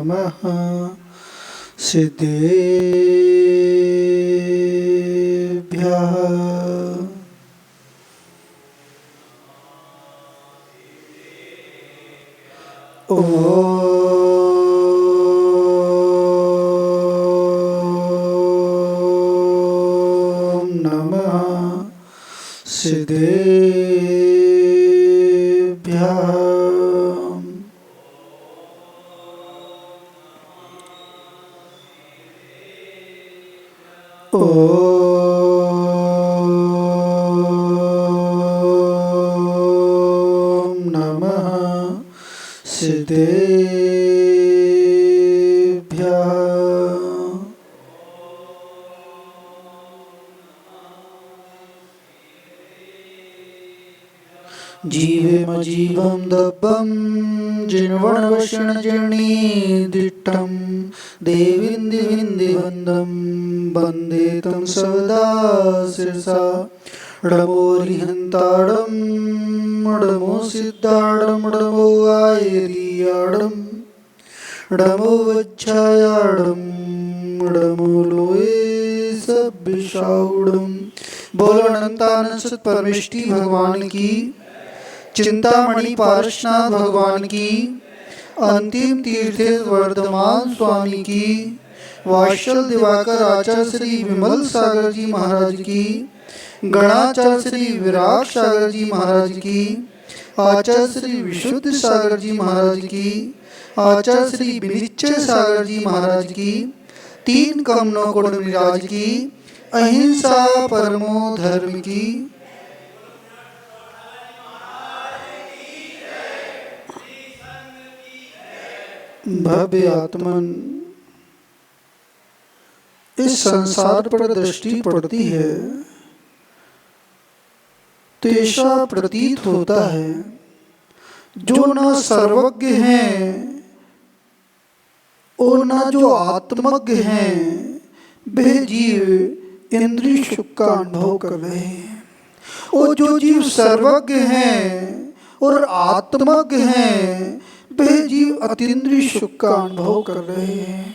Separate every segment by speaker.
Speaker 1: नमः सिद्धेभ्यः। ओम नमः सिद्धेभ्यः। ओम नमः सिद्धेभ्यः। जीवेमजीवं दब्बं जिन्वणवशणजिर्णीदिष्टं देवीन्दिविन्दिवन्दं वन्दे तं सदा शिरसा। णमोऽरिहन्ताडं णमो सिद्धाडं णमो आयर्याडं णमो वज्रायाडं णमो लोये सब्बिशाउडं। बोलो अनंतानंद सत परमेष्टि भगवान की, चिंतामणि पारसनाथ भगवान की, अंतिम तीर्थेश वर्धमान स्वामी की, वात्सल दिवाकर आचार्य श्री विमल सागर जी महाराज की, गणाचार्य श्री विराग सागर जी महाराज की, आचार्य श्री विशुद्ध सागर जी महाराज की, आचार्य श्री विनिश्चय सागर जी महाराज की, तीन कमलों को मिराज की, अहिंसा परमो धर्म की। भव्य आत्मन इस संसार पर दृष्टि पड़ती है तो ऐसा प्रतीत होता है जो न सर्वज्ञ हैं और न जो आत्मज्ञ हैं वे जीव इंद्रिय सुख का अनुभव कर रहे हैं, और जो जीव सर्वज्ञ हैं और आत्मज्ञ हैं वे जीव अतीन्द्रिय सुख का अनुभव कर रहे हैं।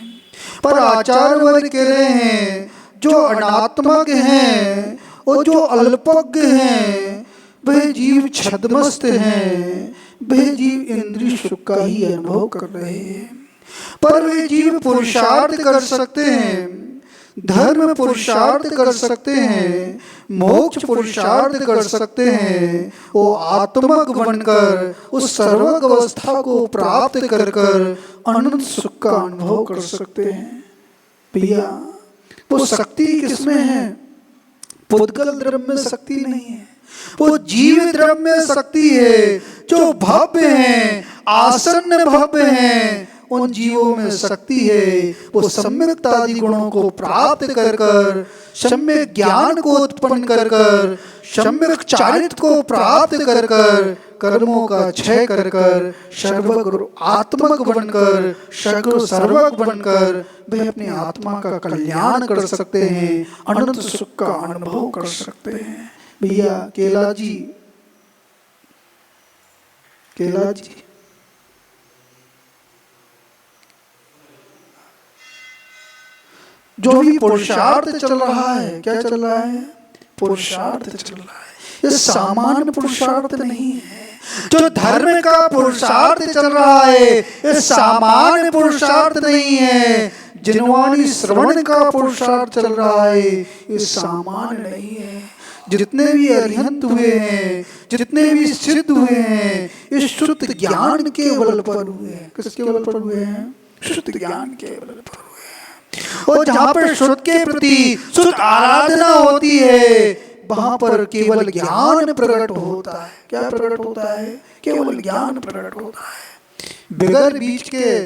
Speaker 1: पर आचार्य वर्ग कह रहे हैं जो अनात्मज्ञ हैं और जो अल्पज्ञ हैं वे जीव छद्मस्त हैं, वे जीव इंद्रिय सुख का ही अनुभव कर रहे हैं। पर वे जीव पुरुषार्थ कर सकते हैं, धर्म पुरुषार्थ कर सकते हैं, मोक्ष पुरुषार्थ कर सकते हैं। वो आत्मज्ञ बनकर उस सर्वज्ञ अवस्था को प्राप्त कर कर अनंत सुख का अनुभव कर सकते हैं। भैया वो शक्ति किसमें है? पुद्गल द्रव्य में शक्ति नहीं है, वो जीव द्रव्य में शक्ति है। जो भव्य हैं, आसन्न भव्य हैं, उन जीवों में शक्ति है। वो सम्यक आदि गुणों को प्राप्त कर कर, सम्यक ज्ञान को उत्पन्न कर कर, सम्यक चारित्र को प्राप्त कर कर, कर्मों का क्षय कर कर, सर्वज्ञ आत्मज्ञ बनकर, सर्वज्ञ बनकर वे अपनी आत्मा का कल्याण कर सकते हैं, अनंत सुख का अनुभव कर सकते हैं। भैया केला जी जो भी पुरुषार्थ चल रहा है, क्या चल रहा है? पुरुषार्थ चल रहा है। ये सामान्य पुरुषार्थ नहीं है। जो धर्म का पुरुषार्थ चल रहा है ये सामान्य पुरुषार्थ नहीं है। जिनवाणी श्रवण का पुरुषार्थ चल रहा है ये सामान्य नहीं है। जितने भी अरिहंत हुए हैं, जितने भी सिद्ध हुए हैं, इस शुद्ध ज्ञान के बल पर हुए हैं। किसके बल पर हुए हैं? शुद्ध ज्ञान के बल पर हुए हैं। और जहाँ पर शुद्ध के प्रति शुद्ध आराधना होती है वहां पर केवल ज्ञान प्रकट होता है। क्या प्रकट होता है? केवल ज्ञान प्रकट होता है। बगैर बीज के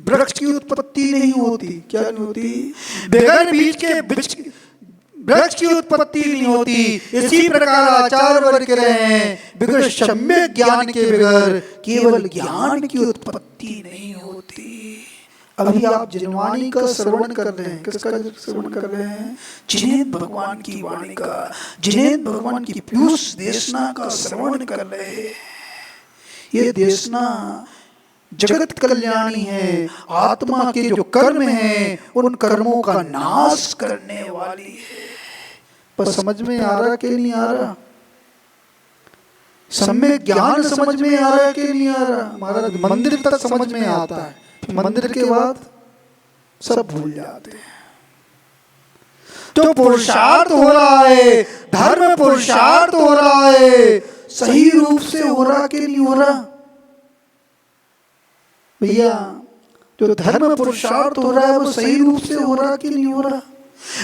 Speaker 1: वृक्ष की उत्पत्ति नहीं होती। क्या नहीं होती? बगैर बीज के वृक्ष की उत्पत्ति नहीं होती। इसी प्रकार आचार्य वर्ग कह रहे हैं बगैर सम्यक ज्ञान के बगैर केवल ज्ञान की उत्पत्ति नहीं होती। अभी आप जिनवाणी का श्रवण कर रहे हैं। किसका श्रवण कर रहे हैं? जिनेंद्र भगवान की वाणी का, जिनेंद्र भगवान की पीयूष देशना का श्रवण कर रहे हैं। ये देशना जगत कल्याणी है, आत्मा के जो कर्म हैं उन कर्मों का नाश करने वाली है। पर समझ में आ रहा कि नहीं आ रहा? सम्यक ज्ञान समझ में आ रहा है कि नहीं आ रहा? महाराज मंदिर तक समझ में आता है, फिर मंदिर के बाद सब भूल जाते हैं। तो पुरुषार्थ हो रहा है, धर्म पुरुषार्थ हो रहा है, सही रूप से हो रहा कि नहीं हो रहा? भैया जो धर्म पुरुषार्थ हो रहा है वो सही रूप से हो रहा कि नहीं हो रहा?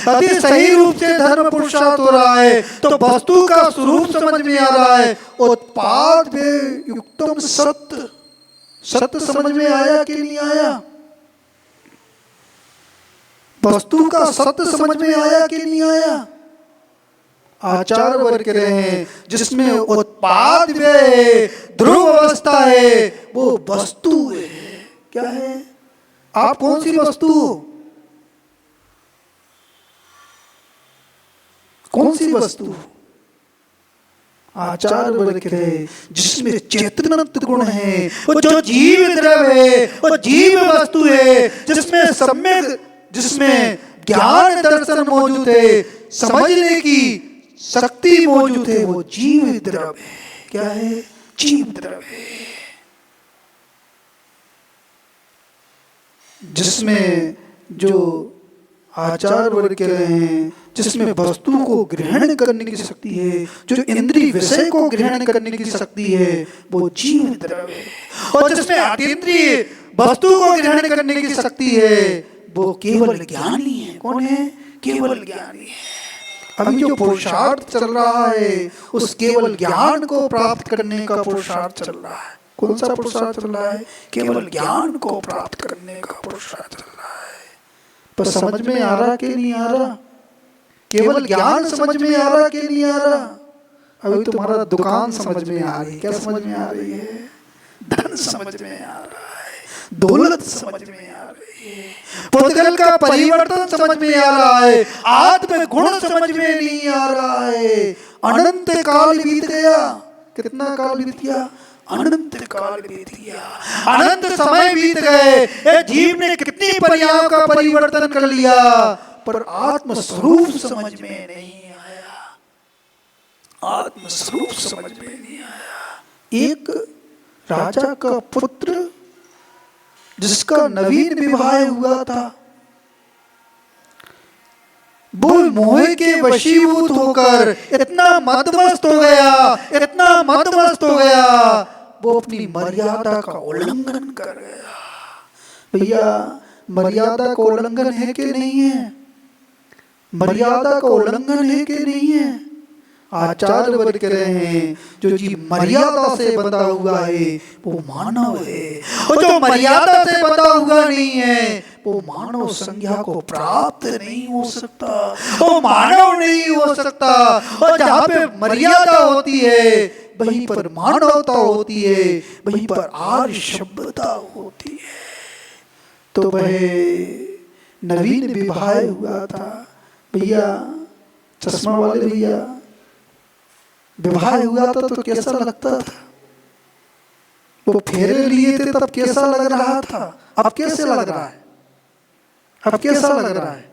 Speaker 1: यदि सही रूप से धर्म पुरुषार्थ हो रहा है तो वस्तु का स्वरूप समझ में आ रहा है। उत्पाद युक्तम सत्य, सत्य समझ में आया कि नहीं आया? वस्तु का सत्य समझ में आया कि नहीं आया? आचार्य वर्ग कह रहे हैं जिसमें उत्पाद व्यय ध्रुव अवस्था है वो वस्तु है। क्या है? आप कौन सी वस्तु हो? कौन सी वस्तु? आचार्य वर्ग कह रहे हैं जिसमें चेतनत गुण है, वो जो जीव द्रव है, वो जीव वस्तु है, जिसमें सम्यक, जिसमें ज्ञान दर्शन मौजूद है, समझने की शक्ति मौजूद है, वो जीव द्रव है। क्या है? जीव द्रव है। जिसमें जो आचार्य वर्ग कह रहे हैं जिसमें वस्तु को ग्रहण करने की शक्ति है, जो इंद्रिय विषय को ग्रहण करने की शक्ति है, वो जीव द्रव है। और जिसमें अतीन्द्रिय वस्तु को ग्रहण करने की शक्ति है वो केवल ज्ञानी है। कौन है? केवल ज्ञानी है। अभी जो पुरुषार्थ चल रहा है उस केवल ज्ञान को प्राप्त करने का पुरुषार्थ चल रहा है। कौन सा पुरुषार्थ चल रहा है? केवल ज्ञान को प्राप्त करने का पुरुषार्थ चल रहा है। पर समझ में आ रहा कि नहीं आ रहा? केवल ज्ञान समझ में आ रहा कि नहीं आ रहा? अभी तुम्हारा दुकान समझ में आ रही है। क्या समझ में आ रही है? धन समझ में आ रहा है, दौलत समझ में आ रही है, पुद्गल का परिवर्तन समझ में आ रहा है, आत्म गुण समझ में नहीं आ रहा है। अनंत काल बीत गया। कितना काल बीत गया? अनंत काल बीत गया, अनंत समय बीत गए। जीव ने कितनी पर्यायों का परिवर्तन कर लिया पर आत्म स्वरूप समझ में नहीं आया। आत्म स्वरूप समझ में नहीं आया। एक राजा का पुत्र जिसका नवीन विवाह हुआ था, वो मोह के वशीभूत होकर इतना मदमस्त हो गया, इतना मदमस्त हो गया, वो अपनी मर्यादा का उल्लंघन कर गया। भैया मर्यादा का उल्लंघन है कि नहीं है? मर्यादा का उल्लंघन है कि नहीं है? आचार्य वर्ग कह रहे हैं जो जीव मर्यादा से बंधा हुआ है वो मानव है, और जो मर्यादा से बंधा हुआ नहीं है वो मानव संज्ञा को प्राप्त नहीं हो सकता, वो मानव नहीं हो सकता। और जहाँ पे मर्यादा होती है वहीं पर मानवता होती है, वहीं पर आर्य सभ्यता होती है। तो वह नवीन विवाह हुआ था भैया, चश्मा वाले भैया, विवाह हुआ था तो कैसा लगता था? वो फेरे लिए थे तब कैसा लग रहा था? अब कैसे लग रहा है? अब कैसा लग रहा है?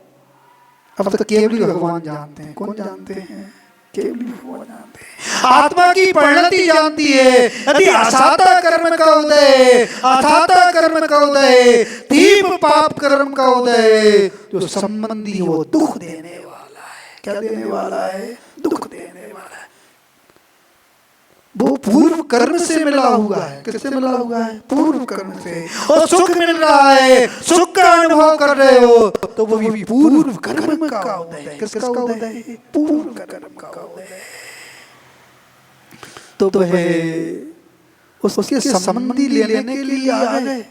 Speaker 1: अब तो केवल भगवान जानते हैं। कौन जानते हैं? केवल भगवान जानते हैं। आत्मा की परिणति जानती है। यदि असाता कर्म का उदय, अथाता कर्म का उदय, तीव्र पाप कर्म का उदय, जो संबंधी वो दुख देने वाला है। क्या देने वाला है? दुख देने वाला है। वो पूर्व कर्म से मिला हुआ है। किससे मिला हुआ है? पूर्व कर्म से। और सुख मिल रहा है, सुख का अनुभव कर रहे हो तो वो भी पूर्व कर्म का उदय। किसका उदय? पूर्व कर्म का उदय। तो वह उसके संबंधी लेने के लिए आ गए।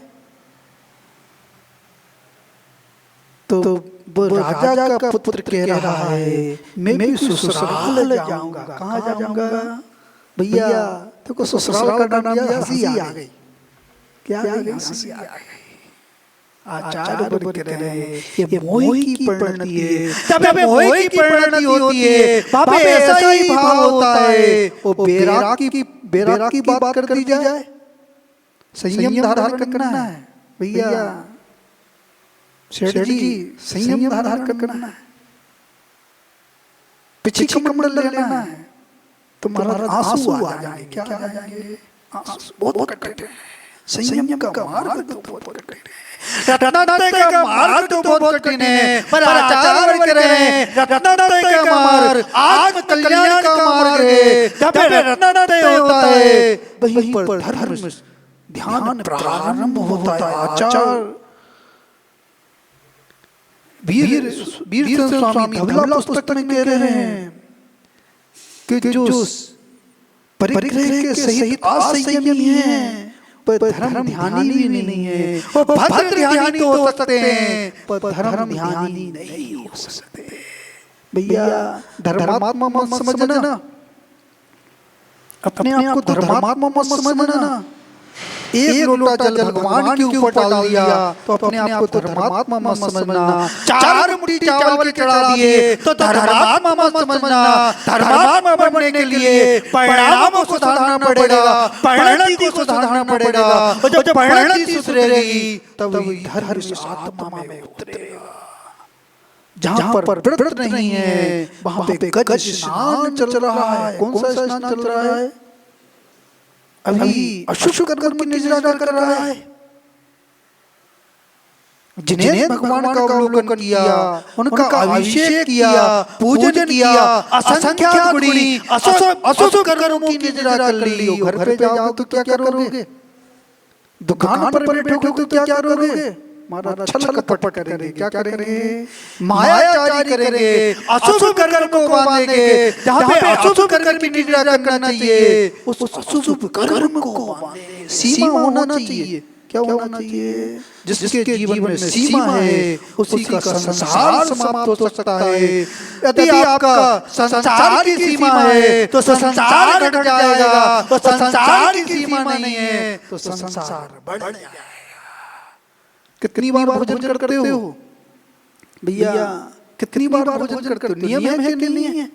Speaker 1: तो वो राजा का पुत्र कह रहा है मैं भी ससुराल जाऊंगा। कहाँ जाऊंगा भैया? देखो ससुराल का नाम हंसी आ गई। क्या आ गई? हंसी आ गई। आचार्य वर्ग कह रहे हैं ये मोह की परिणति है। जब मोह की परिणति होती है वहाँ पे ऐसा ही भाव होता है। वो बेराग की बात कर दी जाए, संयम धारण करना है भैया, सेठ जी संयम धारण करना है। पीछे कमंडल लेना है तो महाराज आंसू आ जाएंगे। क्या आ जाएंगे? आंसू बहुत कठिन है। संयम का मार्ग तो बहुत कठिन है, रत्नात्रय का मार्ग तो बहुत कठिन है, पर आचार्य कह रहे हैं रत्नात्रय का मार्ग आत्म कल्याण का मार्ग है। जब रत्नात्रय होता है वहीं पर धर्म ध्यान प्रारंभ होता है। आचार्य वीर स्वामी धवला पुस्तक में कह रहे हैं कि जो परिग्रह के सहित असंयमी है पर धर्म ध्यानी भी नहीं है। वो भद्र ध्यानी तो हो सकते हैं पर धर्म ध्यानी नहीं हो सकते। भैया धर्मात्मा मत समझना, अपने आप को धर्मात्मा मत समझना। एक लोटा जल भगवान के ऊपर डाल दिया तो अपने आप को धर्मात्मा मत समझना। चार मुट्ठी चावल चढ़ा दिए तो धर्मात्मा मत समझना। धर्मात्मा बनने के लिए परिणामों को सुधारना पड़ेगा, परिणति को सुधारना पड़ेगा। और जब परिणति सुधरेगी तब धर्म आत्मा में उतरेगा। जहाँ पर व्रत नहीं है वहाँ पे गज स्नान चल रहा है। कौन सा स्नान चल रहा है? अभी अशुभ कर्म की निजरा कर रहा है। जिन्हें भगवान का अवलोकन किया, उनका अभिषेक किया, पूजन किया, असंख्यात गुणी अशुभ कर्मों की निजरा कर ली। घर पे जाओ तो क्या करोगे? दुकान पर बैठोगे तो क्या करोगे? महाराज छल कपट करेंगे। क्या करेंगे? मायाचारी करेंगे, अशुभ कर्म को बांधेंगे। जहाँ पे अशुभ कर्म की निजरा करना चाहिए उस अशुभ कर्म को बांधेंगे। सीमा होना चाहिए। क्या होना चाहिए? जिसके जीवन में सीमा है उसी का संसार समाप्त हो सकता है। यदि आपका संसार की सीमा है तो संसार घट जाएगा, और संसार की सीमा नहीं है तो संसार बढ़ जाएगा। कितनी बार भोजन करते हो भैया? कितनी बार भोजन करते हो? नियम है कि नहीं है?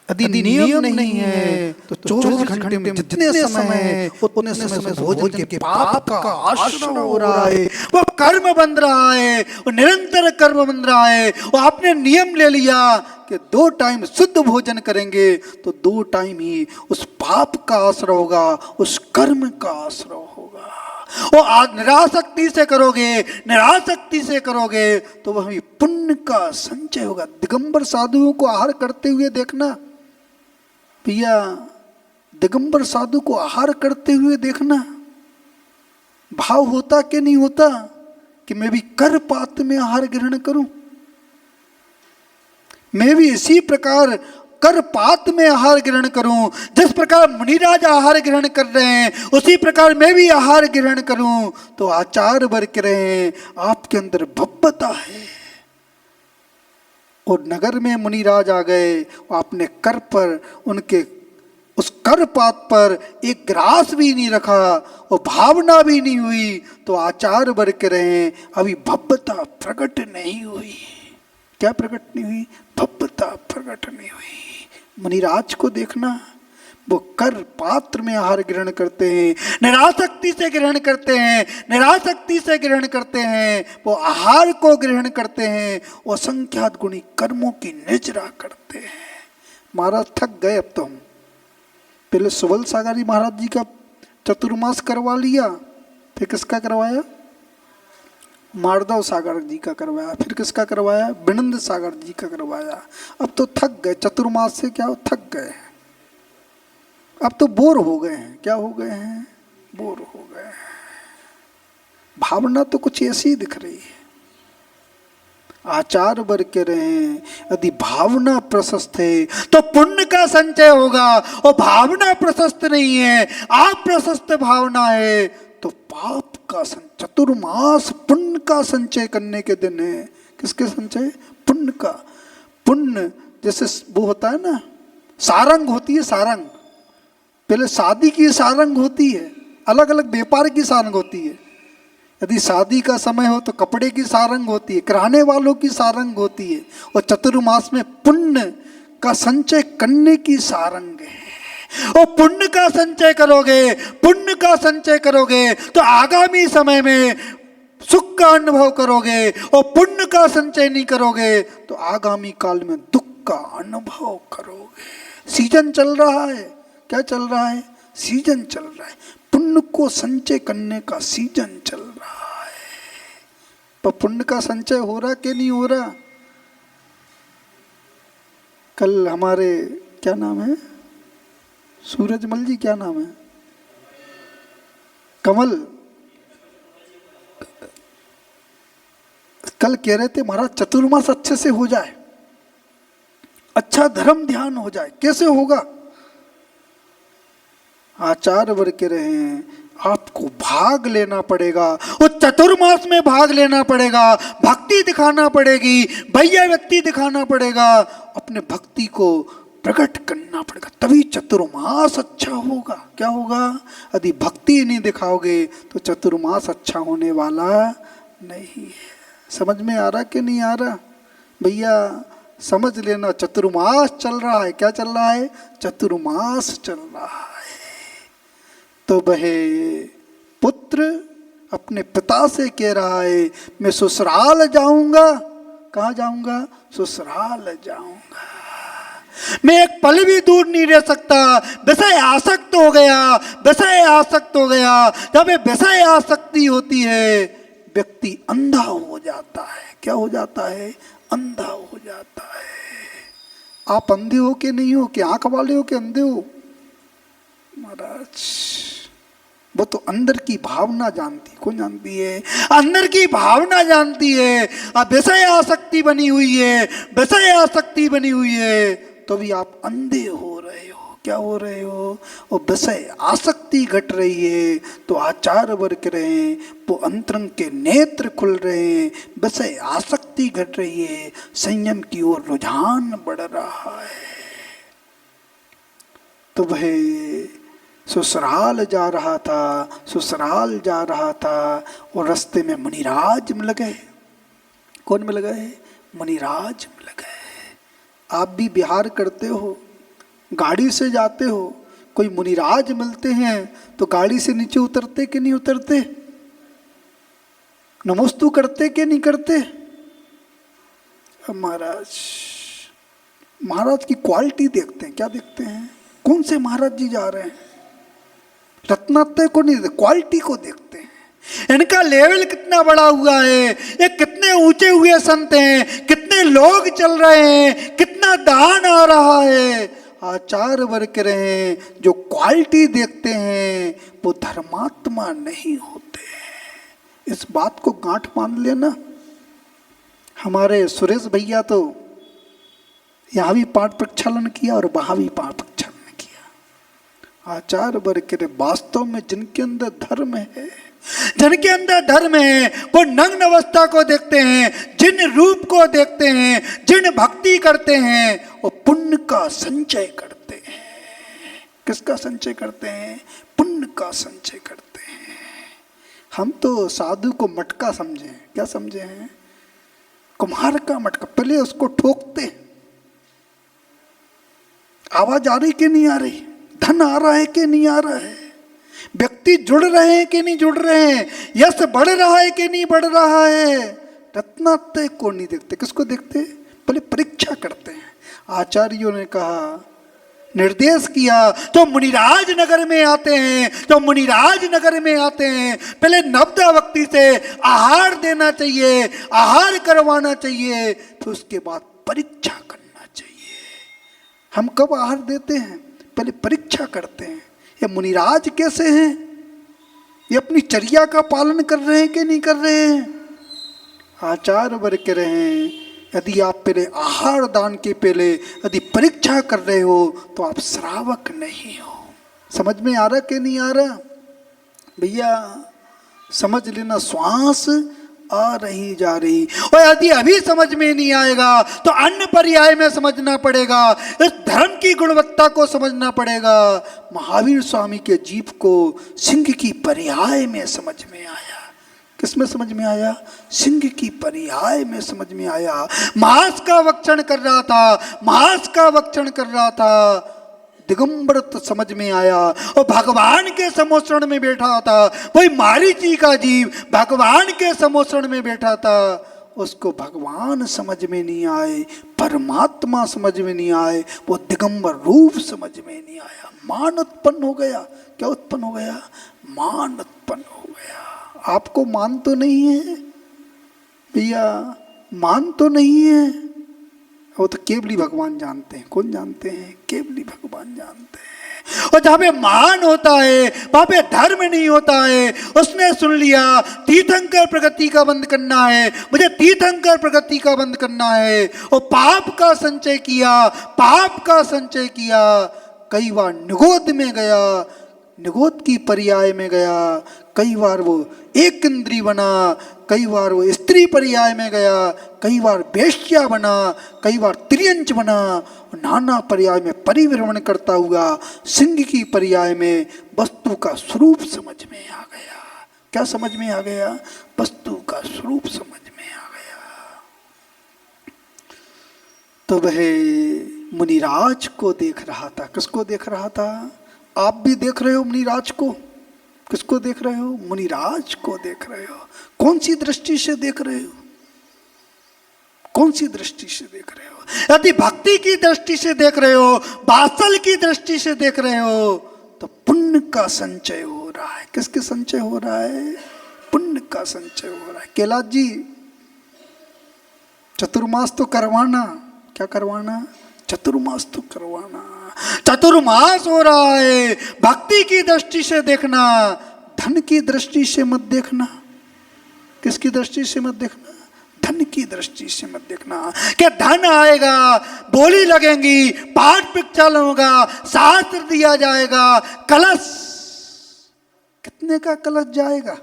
Speaker 1: यदि नियम नहीं है तो 24 घंटे में जितने समय है उतने समय भोजन के पाप का आश्रय हो रहा है। वो कर्म बन रहा है, वो निरंतर कर्म बन रहा है। वो आपने नियम ले लिया कि 2 टाइम शुद्ध भोजन करेंगे तो 2 टाइम ही उस पाप का आश्रय होगा, उस कर्म का आश्रय होगा। वो आज निरासक्ति से करोगे, निरासक्ति से करोगे तो वही पुण्य का संचय होगा। दिगंबर साधुओं को आहार करते हुए देखना भैया, दिगंबर साधु को आहार करते हुए देखना। भाव होता कि नहीं होता कि मैं भी कर पात्र में आहार ग्रहण करूं, मैं भी इसी प्रकार कर पात्र में आहार ग्रहण करूं। जिस प्रकार मुनिराज आहार ग्रहण कर रहे हैं उसी प्रकार मैं भी आहार ग्रहण करूं। तो आचार्य वर्ग कह रहे हैं आपके अंदर भव्यता है। और नगर में मुनिराज आ गए, आपने कर पर उनके उस कर पात पर एक ग्रास भी नहीं रखा और भावना भी नहीं हुई। तो आचार्य वर्ग कह रहे हैं अभी भव्यता प्रकट नहीं हुई। क्या प्रकट नहीं हुई? भव्यता प्रकट नहीं हुई। मुनिराज को देखना, वो कर पात्र में आहार ग्रहण करते हैं, निरासक्ति से ग्रहण करते हैं, निरासक्ति से ग्रहण करते हैं। वो आहार को ग्रहण करते हैं, वो असंख्यात गुणी कर्मों की निजरा करते हैं। महाराज थक गए। अब तो हम पहले सुबल सागर महाराज जी का चतुर्मास करवा लिया, फिर किसका करवाया? माधव सागर जी का करवाया, फिर किसका करवाया? बिनंद सागर जी का करवाया। अब तो थक गए। चतुर्मास से क्या हो? थक गए। अब तो बोर हो गए हैं। क्या हो गए हैं? बोर हो गए हैं। भावना तो कुछ ऐसी दिख रही है। आचार्य वर्ग कह रहे हैं यदि भावना प्रशस्त है तो पुण्य का संचय होगा, और भावना प्रशस्त नहीं है, आप प्रशस्त भावना है तो पाप का चतुर्मास पुण्य का संचय करने के दिन है। किसके संचय? पुण्य का। पुण्य जैसे वो होता है ना, सारंग होती है। सारंग पहले शादी की सारंग होती है, अलग अलग व्यापार की सारंग होती है। यदि शादी का समय हो तो कपड़े की सारंग होती है, कराने वालों की सारंग होती है। और चतुर्मास में पुण्य का संचय करने की सारंग है। और पुण्य का संचय करोगे, पुण्य का संचय करोगे तो आगामी समय में सुख का अनुभव करोगे, और पुण्य का संचय नहीं करोगे तो आगामी काल में दुख का अनुभव करोगे। सीजन चल रहा है, क्या चल रहा है? सीजन चल रहा है, पुण्य को संचय करने का सीजन चल रहा है। पर पुण्य का संचय हो रहा कि नहीं हो रहा? कल हमारे क्या नाम है, सूरजमल जी, क्या नाम है, कमल, कल कह रहे थे महाराज चतुर्मास अच्छे से हो जाए, अच्छा धर्म ध्यान हो जाए। कैसे होगा? आचार्य वर्ग कह रहे हैं आपको भाग लेना पड़ेगा, और चतुर्मास में भाग लेना पड़ेगा, भक्ति दिखाना पड़ेगी, भैया व्यक्ति दिखाना पड़ेगा, अपने भक्ति को प्रकट करना पड़ेगा, तभी चतुर्मास अच्छा होगा। क्या होगा? यदि भक्ति नहीं दिखाओगे तो चतुर्मास अच्छा होने वाला नहीं है। समझ में आ रहा कि नहीं आ रहा? भैया समझ लेना, चतुर्मास चल रहा है। क्या चल रहा है? चतुर्मास चल रहा है। तो वह पुत्र अपने पिता से कह रहा है मैं ससुराल जाऊंगा। कहाँ जाऊंगा? ससुराल जाऊंगा। मैं एक पल भी दूर नहीं रह सकता। विषय आसक्त हो गया, विषय आसक्त हो गया। जब ये विषय आसक्ति होती है व्यक्ति अंधा हो जाता है। क्या हो जाता है? अंधा हो जाता है। आप अंधे हो कि नहीं हो? कि आंख वाले हो कि अंधे हो? महाराज वो तो अंदर की भावना जानती। कौन जानती है? अंदर की भावना जानती है। अब विषय आसक्ति बनी हुई है, विषय आसक्ति बनी हुई है, तो भी आप अंधे हो रहे हो। क्या हो रहे हो? और विषय आसक्ति घट रही है तो आचार्य वर्ग कह रहे हैं वो अंतरंग के नेत्र खुल रहे हैं। विषय आसक्ति घट रही है, संयम की ओर रुझान बढ़ रहा है। तो वह ससुराल जा रहा था, ससुराल जा रहा था और रास्ते में मुनिराज मिल गए। कौन मिल गए? मुनिराज मिल गए। आप भी विहार करते हो, गाड़ी से जाते हो, कोई मुनिराज मिलते हैं तो गाड़ी से नीचे उतरते कि नहीं उतरते? नमोस्तु करते कि नहीं करते? महाराज, महाराज की क्वालिटी देखते हैं। क्या देखते हैं? कौन से महाराज जी जा रहे हैं? रत्नात्रय को नहीं देखते, क्वालिटी को देखते हैं। इनका लेवल कितना बड़ा हुआ है, ये कितने ऊंचे हुए संत हैं, कितने लोग चल रहे हैं, कितना दान आ रहा है। आचार्य वर्ग कह रहे हैं जो क्वालिटी देखते हैं वो धर्मात्मा नहीं होते हैं। इस बात को गांठ मान लेना। हमारे सुरेश भैया तो यहाँ भी पाठ प्रक्षालन किया और वहाँ भी पाठ प्रक्षालन किया। आचार्य वर्ग कह रहे वास्तव में जिनके अंदर धर्म है, जिनके अंदर धर्म है, वो नग्न अवस्था को देखते हैं, जिन रूप को देखते हैं, जिन भक्ति करते हैं, वो पुण्य का संचय करते हैं। किसका संचय करते हैं? पुण्य का संचय करते हैं। हम तो साधु को मटका समझे। क्या समझे हैं? कुम्हार का मटका। पहले उसको ठोकते हैं, आवाज आ रही कि नहीं आ रही, धन आ रहा है कि नहीं आ रहा है, व्यक्ति जुड़ रहे हैं कि नहीं जुड़ रहे हैं, यश बढ़ रहा है कि नहीं बढ़ रहा है। रत्नात्रय को नहीं देखते। किसको देखते? पहले परीक्षा करते हैं। आचार्यों ने कहा, निर्देश किया, जो मुनिराज नगर में आते हैं, जो मुनिराज नगर में आते हैं, पहले नवदा व्यक्ति से आहार देना चाहिए, आहार करवाना चाहिए, फिर उसके बाद परीक्षा करना चाहिए। हम कब आहार देते हैं? पहले परीक्षा करते हैं। ये मुनिराज कैसे हैं? ये अपनी चर्या का पालन कर रहे हैं कि नहीं कर रहे हैं? आचार्य वर्ग कह रहे हैं यदि आप पहले आहार दान के पहले यदि परीक्षा कर रहे हो तो आप श्रावक नहीं हो। समझ में आ रहा कि नहीं आ रहा? भैया समझ लेना, श्वास आ रही जा रही। और यदि अभी समझ में नहीं आएगा तो अन्य पर्याय में समझना पड़ेगा। इस धर्म की गुणवत्ता को समझना पड़ेगा। महावीर स्वामी के जीव को सिंह की पर्याय में समझ में आया। किस में समझ में आया? सिंह की पर्याय में समझ में आया। मांस का भक्षण कर रहा था, मांस का भक्षण कर रहा था। दिगंबर तो समझ में आया और भगवान के समोषण में बैठा था। वही मारीची का जीव भगवान के समोषण में बैठा था, उसको भगवान समझ में नहीं आए, परमात्मा समझ में नहीं आए, वो दिगंबर रूप समझ में नहीं आया। मान उत्पन्न हो गया। क्या उत्पन्न हो गया? मान उत्पन्न हो गया। आपको मान तो नहीं है भैया, मान तो नहीं है। वो तो केवली भगवान जानते हैं। कौन जानते हैं? केवली भगवान जानते हैं। और जहां पे मान होता है वहां पे धर्म नहीं होता है। उसने सुन लिया तीर्थंकर प्रगति का बंद करना है, मुझे तीर्थंकर प्रगति का बंद करना है, और पाप का संचय किया, पाप का संचय किया। कई बार निगोद में गया, निगोद की पर्याय में गया, कई बार वो एक इंद्री बना, कई बार वो स्त्री पर्याय में गया, कई बार वेश्या बना, कई बार त्रियंच बना, नाना पर्याय में परिभ्रमण करता हुआ सिंह की पर्याय में वस्तु का स्वरूप समझ में आ गया। क्या समझ में आ गया? वस्तु का स्वरूप समझ में आ गया। तो वह मुनिराज को देख रहा था। किसको देख रहा था? आप भी देख रहे हो मुनिराज को। किसको देख रहे हो? मुनिराज को देख रहे हो। कौन सी दृष्टि से देख रहे हो? कौन सी दृष्टि से देख रहे हो? यदि भक्ति की दृष्टि से देख रहे हो, वात्सल की दृष्टि से देख रहे हो, तो पुण्य का संचय हो रहा है। किसके संचय हो रहा है? पुण्य का संचय हो रहा है। कैलाश जी, चतुर्मास तो करवाना। क्या करवाना? चतुर्मास तो करवाना। चतुर्मास हो रहा है। भक्ति की दृष्टि से देखना, धन की दृष्टि से मत देखना। किसकी दृष्टि से मत देखना? धन की दृष्टि से मत देखना। कि धन आएगा, बोली लगेंगी, पाठ प्रचालन होगा, शास्त्र दिया जाएगा, कलश कितने का कलश जाएगा?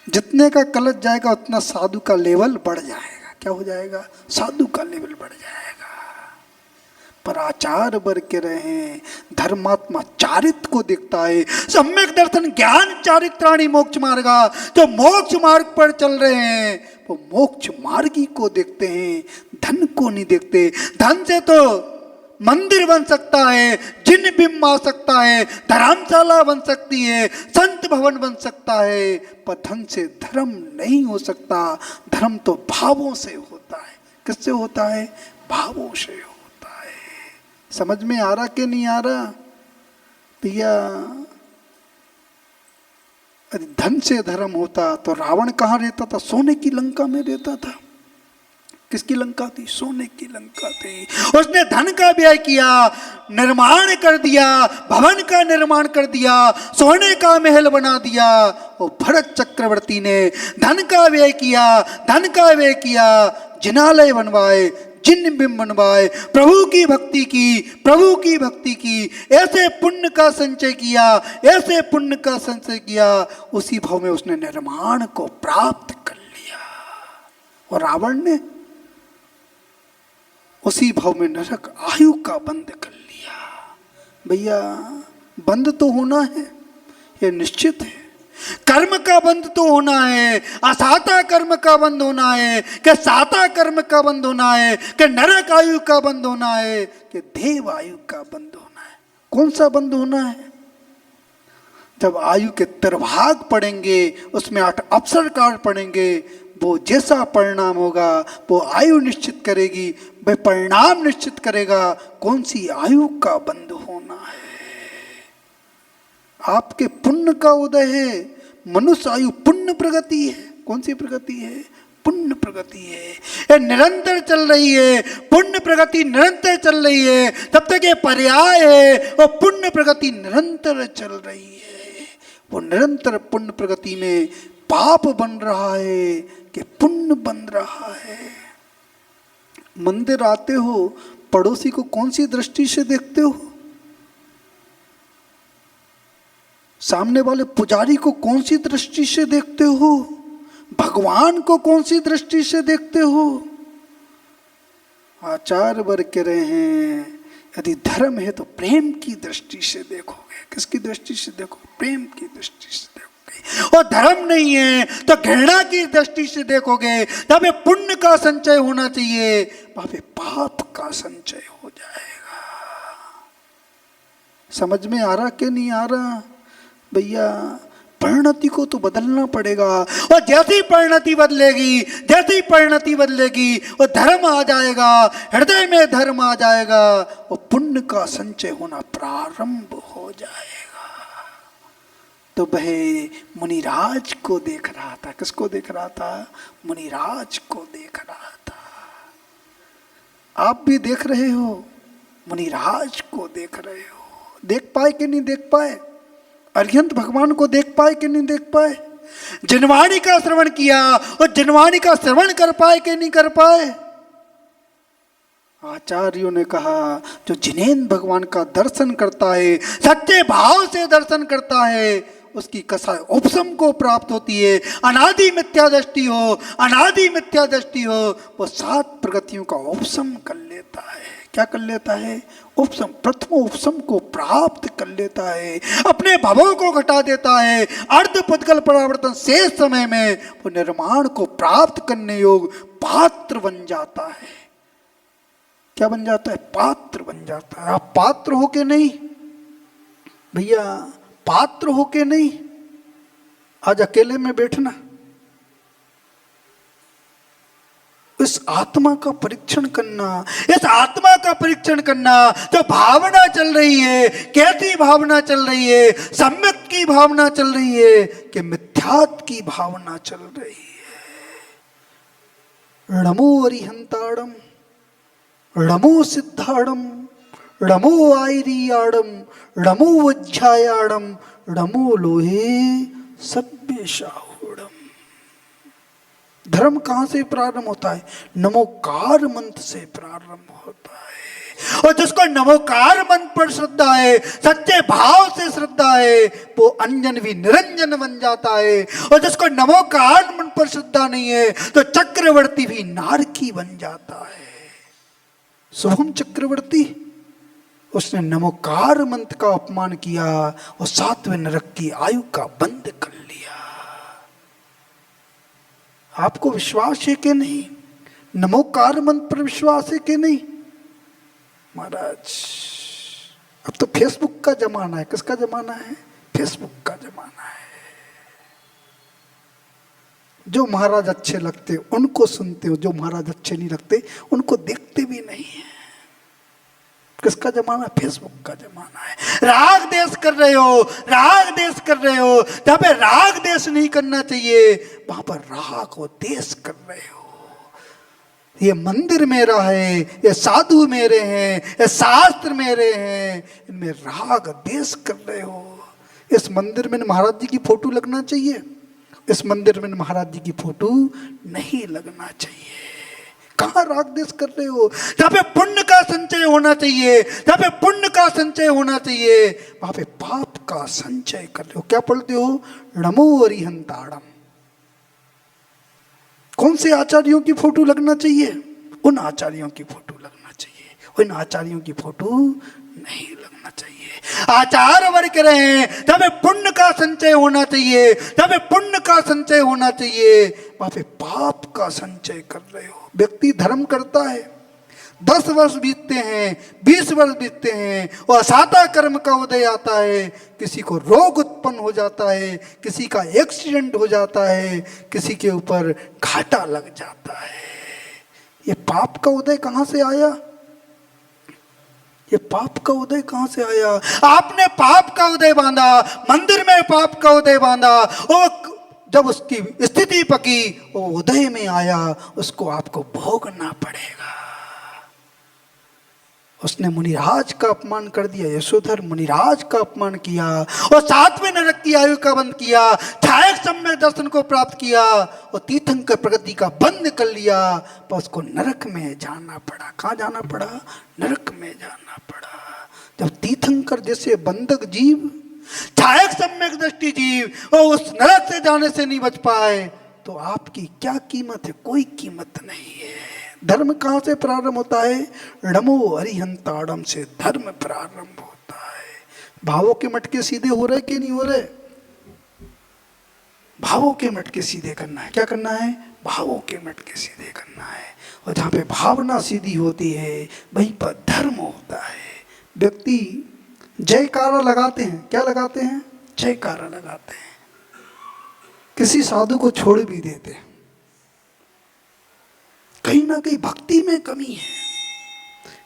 Speaker 1: जितने का कलश जाएगा उतना साधु का लेवल बढ़ जाएगा। क्या हो जाएगा? साधु का लेवल बढ़ जाएगा। पर आचार बर के रहे, धर्मात्मा चारित्र को देखता है। सम्यक दर्शन ज्ञान चारित्राणी मोक्ष मार्गा, जो मोक्ष मार्ग पर चल रहे हैं वो मोक्ष मार्गी को देखते हैं, धन को नहीं देखते। धन से तो मंदिर बन सकता है, जिन बिंब आ सकता है, धर्मशाला बन सकती है, संत भवन बन सकता है, पर धन से धर्म नहीं हो सकता। धर्म तो भावों से होता है। किससे होता है? भावों से होता है। समझ में आ रहा कि नहीं आ रहा भैया? यदि धन से धर्म होता तो रावण कहाँ रहता था? सोने की लंका में रहता था। किसकी लंका थी? सोने की लंका थी। उसने धन का व्यय किया, निर्माण कर दिया, भवन का निर्माण कर दिया, सोने का महल बना दिया। और भरत चक्रवर्ती ने धन का व्यय किया, धन का व्यय किया, जिनालय बनवाए, जिन बिंब बनवाए, प्रभु की भक्ति की, प्रभु की भक्ति की, ऐसे पुण्य का संचय किया, ऐसे पुण्य का संचय किया। उसी भाव में उसने निर्माण को प्राप्त कर लिया। और रावण ने उसी भाव में नरक आयु का बंद कर लिया। भैया बंद तो होना है, ये निश्चित है। कर्म का बंद तो होना है। असाता कर्म का बंद होना है, कि साता कर्म का बंद होना है, कि नरक आयु का बंद होना है, कि देव आयु का बंद होना है। कौन सा बंद होना है? जब आयु के तिर्भाग पड़ेंगे, उसमें 8 अवसर काल पड़ेंगे, वो जैसा परिणाम होगा वो आयु निश्चित करेगी, वह परिणाम निश्चित करेगा कौन सी आयु का बंद होना है। आपके पुण्य का उदय है। मनुष्य आयु पुण्य प्रगति है। कौन सी प्रगति है? पुण्य प्रगति है। ये निरंतर चल रही है, पुण्य प्रगति निरंतर चल रही है। तब तक ये पर्याय है और पुण्य प्रगति निरंतर चल रही है। वो निरंतर पुण्य प्रगति में पाप बन रहा है कि पुण्य बन रहा है। मंदिर आते हो, पड़ोसी को कौन सी दृष्टि से देखते हो? सामने वाले पुजारी को कौन सी दृष्टि से देखते हो? भगवान को कौन सी दृष्टि से देखते हो? आचार वर्ग के रहे हैं। यदि धर्म है तो प्रेम की दृष्टि से देखोगे। किसकी दृष्टि से देखो? प्रेम की दृष्टि से देखोगे। और धर्म नहीं है तो घृणा की दृष्टि से देखोगे, जहाँ पे पुण्य का संचय होना चाहिए वहां पे पाप का संचय हो जाएगा। समझ में आ रहा कि नहीं आ रहा भैया? परिणति को तो बदलना पड़ेगा, और जैसी परिणति बदलेगी, जैसी परिणति बदलेगी वो धर्म आ जाएगा, हृदय में धर्म आ जाएगा, वो पुण्य का संचय होना प्रारंभ हो जाएगा। तो वह मुनिराज को देख रहा था। किसको देख रहा था? मुनिराज को देख रहा था। आप भी देख रहे हो, मुनिराज को देख रहे हो। देख पाए कि नहीं देख पाए? अरिहंत भगवान को देख पाए कि नहीं देख पाए? जिनवाणी का श्रवण किया और जिनवाणी का श्रवण कर पाए कि नहीं कर पाए? आचार्यों ने कहा जो जिनेन्द्र भगवान का दर्शन करता है, सच्चे भाव से दर्शन करता है, उसकी कसा उपशम को प्राप्त होती है। अनादि मिथ्या दृष्टि हो, अनादि मिथ्या दृष्टि हो, वो 7 प्रगतियों का उपशम कर लेता है। क्या कर लेता है? उपशम, प्रथम उपशम को प्राप्त कर लेता है, अपने भवों को घटा देता है। अर्ध पुद्गल परावर्तन शेष समय में वो निर्माण को प्राप्त करने योग पात्र बन जाता है। क्या बन जाता है? पात्र बन जाता है। आप पात्र हो के नहीं भैया, पात्र हो के नहीं। आज अकेले में बैठना, इस आत्मा का परीक्षण करना, इस आत्मा का परीक्षण करना। जो भावना चल रही है, कैसी भावना चल रही है? सम्यक की भावना चल रही है कि मिथ्यात्व की भावना चल रही है? णमो अरिहंताड़म, णमो सिद्धाड़म, णमो आयरियाड़म, णमो वज्रायाड़म, णमो लोहे सभ्यशाहूड़म। धर्म कहां से प्रारंभ होता है? नमोकार मंत्र से प्रारंभ होता है। और जिसको नमोकार मंत्र पर श्रद्धा है, सच्चे भाव से श्रद्धा है, वो अंजन भी निरंजन बन जाता है। और जिसको नमोकार मंत्र पर श्रद्धा नहीं है तो चक्रवर्ती भी नारकी बन जाता है। शुभम चक्रवर्ती, उसने नमोकार मंत्र का अपमान किया और 7वें नरक की आयु का बंद कर लिया। आपको विश्वास है कि नहीं? नमोकार मंत्र पर विश्वास है कि नहीं? महाराज अब तो फेसबुक का जमाना है। किसका जमाना है? फेसबुक का जमाना है। जो महाराज अच्छे लगते उनको सुनते हो, जो महाराज अच्छे नहीं लगते उनको देखते भी नहीं है। किसका जमाना? फेसबुक का जमाना है। राग देश कर रहे हो, राग देश कर रहे हो। जहां पे राग देश नहीं करना चाहिए वहां पर राग और देश कर रहे हो। ये मंदिर मेरा है, ये साधु मेरे हैं, ये शास्त्र मेरे हैं, इनमें राग देश कर रहे हो। इस मंदिर में महाराज जी की फोटो लगना चाहिए, इस मंदिर में महाराज जी की फोटो नहीं लगना चाहिए। कहाँ राग देश कर रहे हो? जहाँ पे पुण्य का संचय होना चाहिए, जहाँ पे पुण्य का संचय होना चाहिए वहां पे पाप का संचय कर रहे हो। क्या पढ़ते हो? णमो अरिहंताड़म। कौन से आचार्यों की फोटो लगना चाहिए? उन आचार्यों की फोटो लगना चाहिए, उन आचार्यों की फोटो नहीं लगना चाहिए। आचार्य वर्ग रहे, जहाँ पे पुण्य का संचय होना चाहिए, जहाँ पे पुण्य का संचय होना चाहिए वहां पे पाप का संचय कर रहे हो। व्यक्ति धर्म करता है, 10 वर्ष बीतते हैं, 20 वर्ष बीतते हैं और असाता कर्म का उदय आता है। किसी को रोग उत्पन्न हो जाता है, किसी का एक्सीडेंट हो जाता है, किसी के ऊपर घाटा लग जाता है। ये पाप का उदय कहां से आया? ये पाप का उदय कहां से आया? आपने पाप का उदय बांधा, मंदिर में पाप का उदय बांधा, और जब उसकी स्थिति पकी वो उदय में आया, उसको आपको भोगना पड़ेगा। उसने मुनिराज का अपमान कर दिया, यशोधर मुनिराज का अपमान किया और 7वें नरक की आयु का बंद किया, छायक सम्यक दर्शन को प्राप्त किया और तीर्थंकर प्रगति का बंद कर लिया, पर उसको नरक में जाना पड़ा। कहाँ जाना पड़ा? नरक में जाना पड़ा। जब तीर्थंकर जैसे बंधक जीव, छायक सम्यक दृष्टि जीव और उस नरक से जाने से नहीं बच पाए तो आपकी क्या कीमत है? कोई कीमत नहीं है। धर्म कहाँ से प्रारंभ होता है? णमो अरिहंताड़म से धर्म प्रारंभ होता है। भावों के मटके सीधे हो रहे कि नहीं हो रहे? भावों के मटके सीधे करना है। क्या करना है? भावों के मटके सीधे करना है। और जहाँ पे भावना सीधी होती है वहीं पर धर्म होता है। व्यक्ति जयकारा लगाते हैं। क्या लगाते हैं? जयकारा लगाते हैं। किसी साधु को छोड़ भी देते हैं। कहीं ना कहीं भक्ति में कमी है,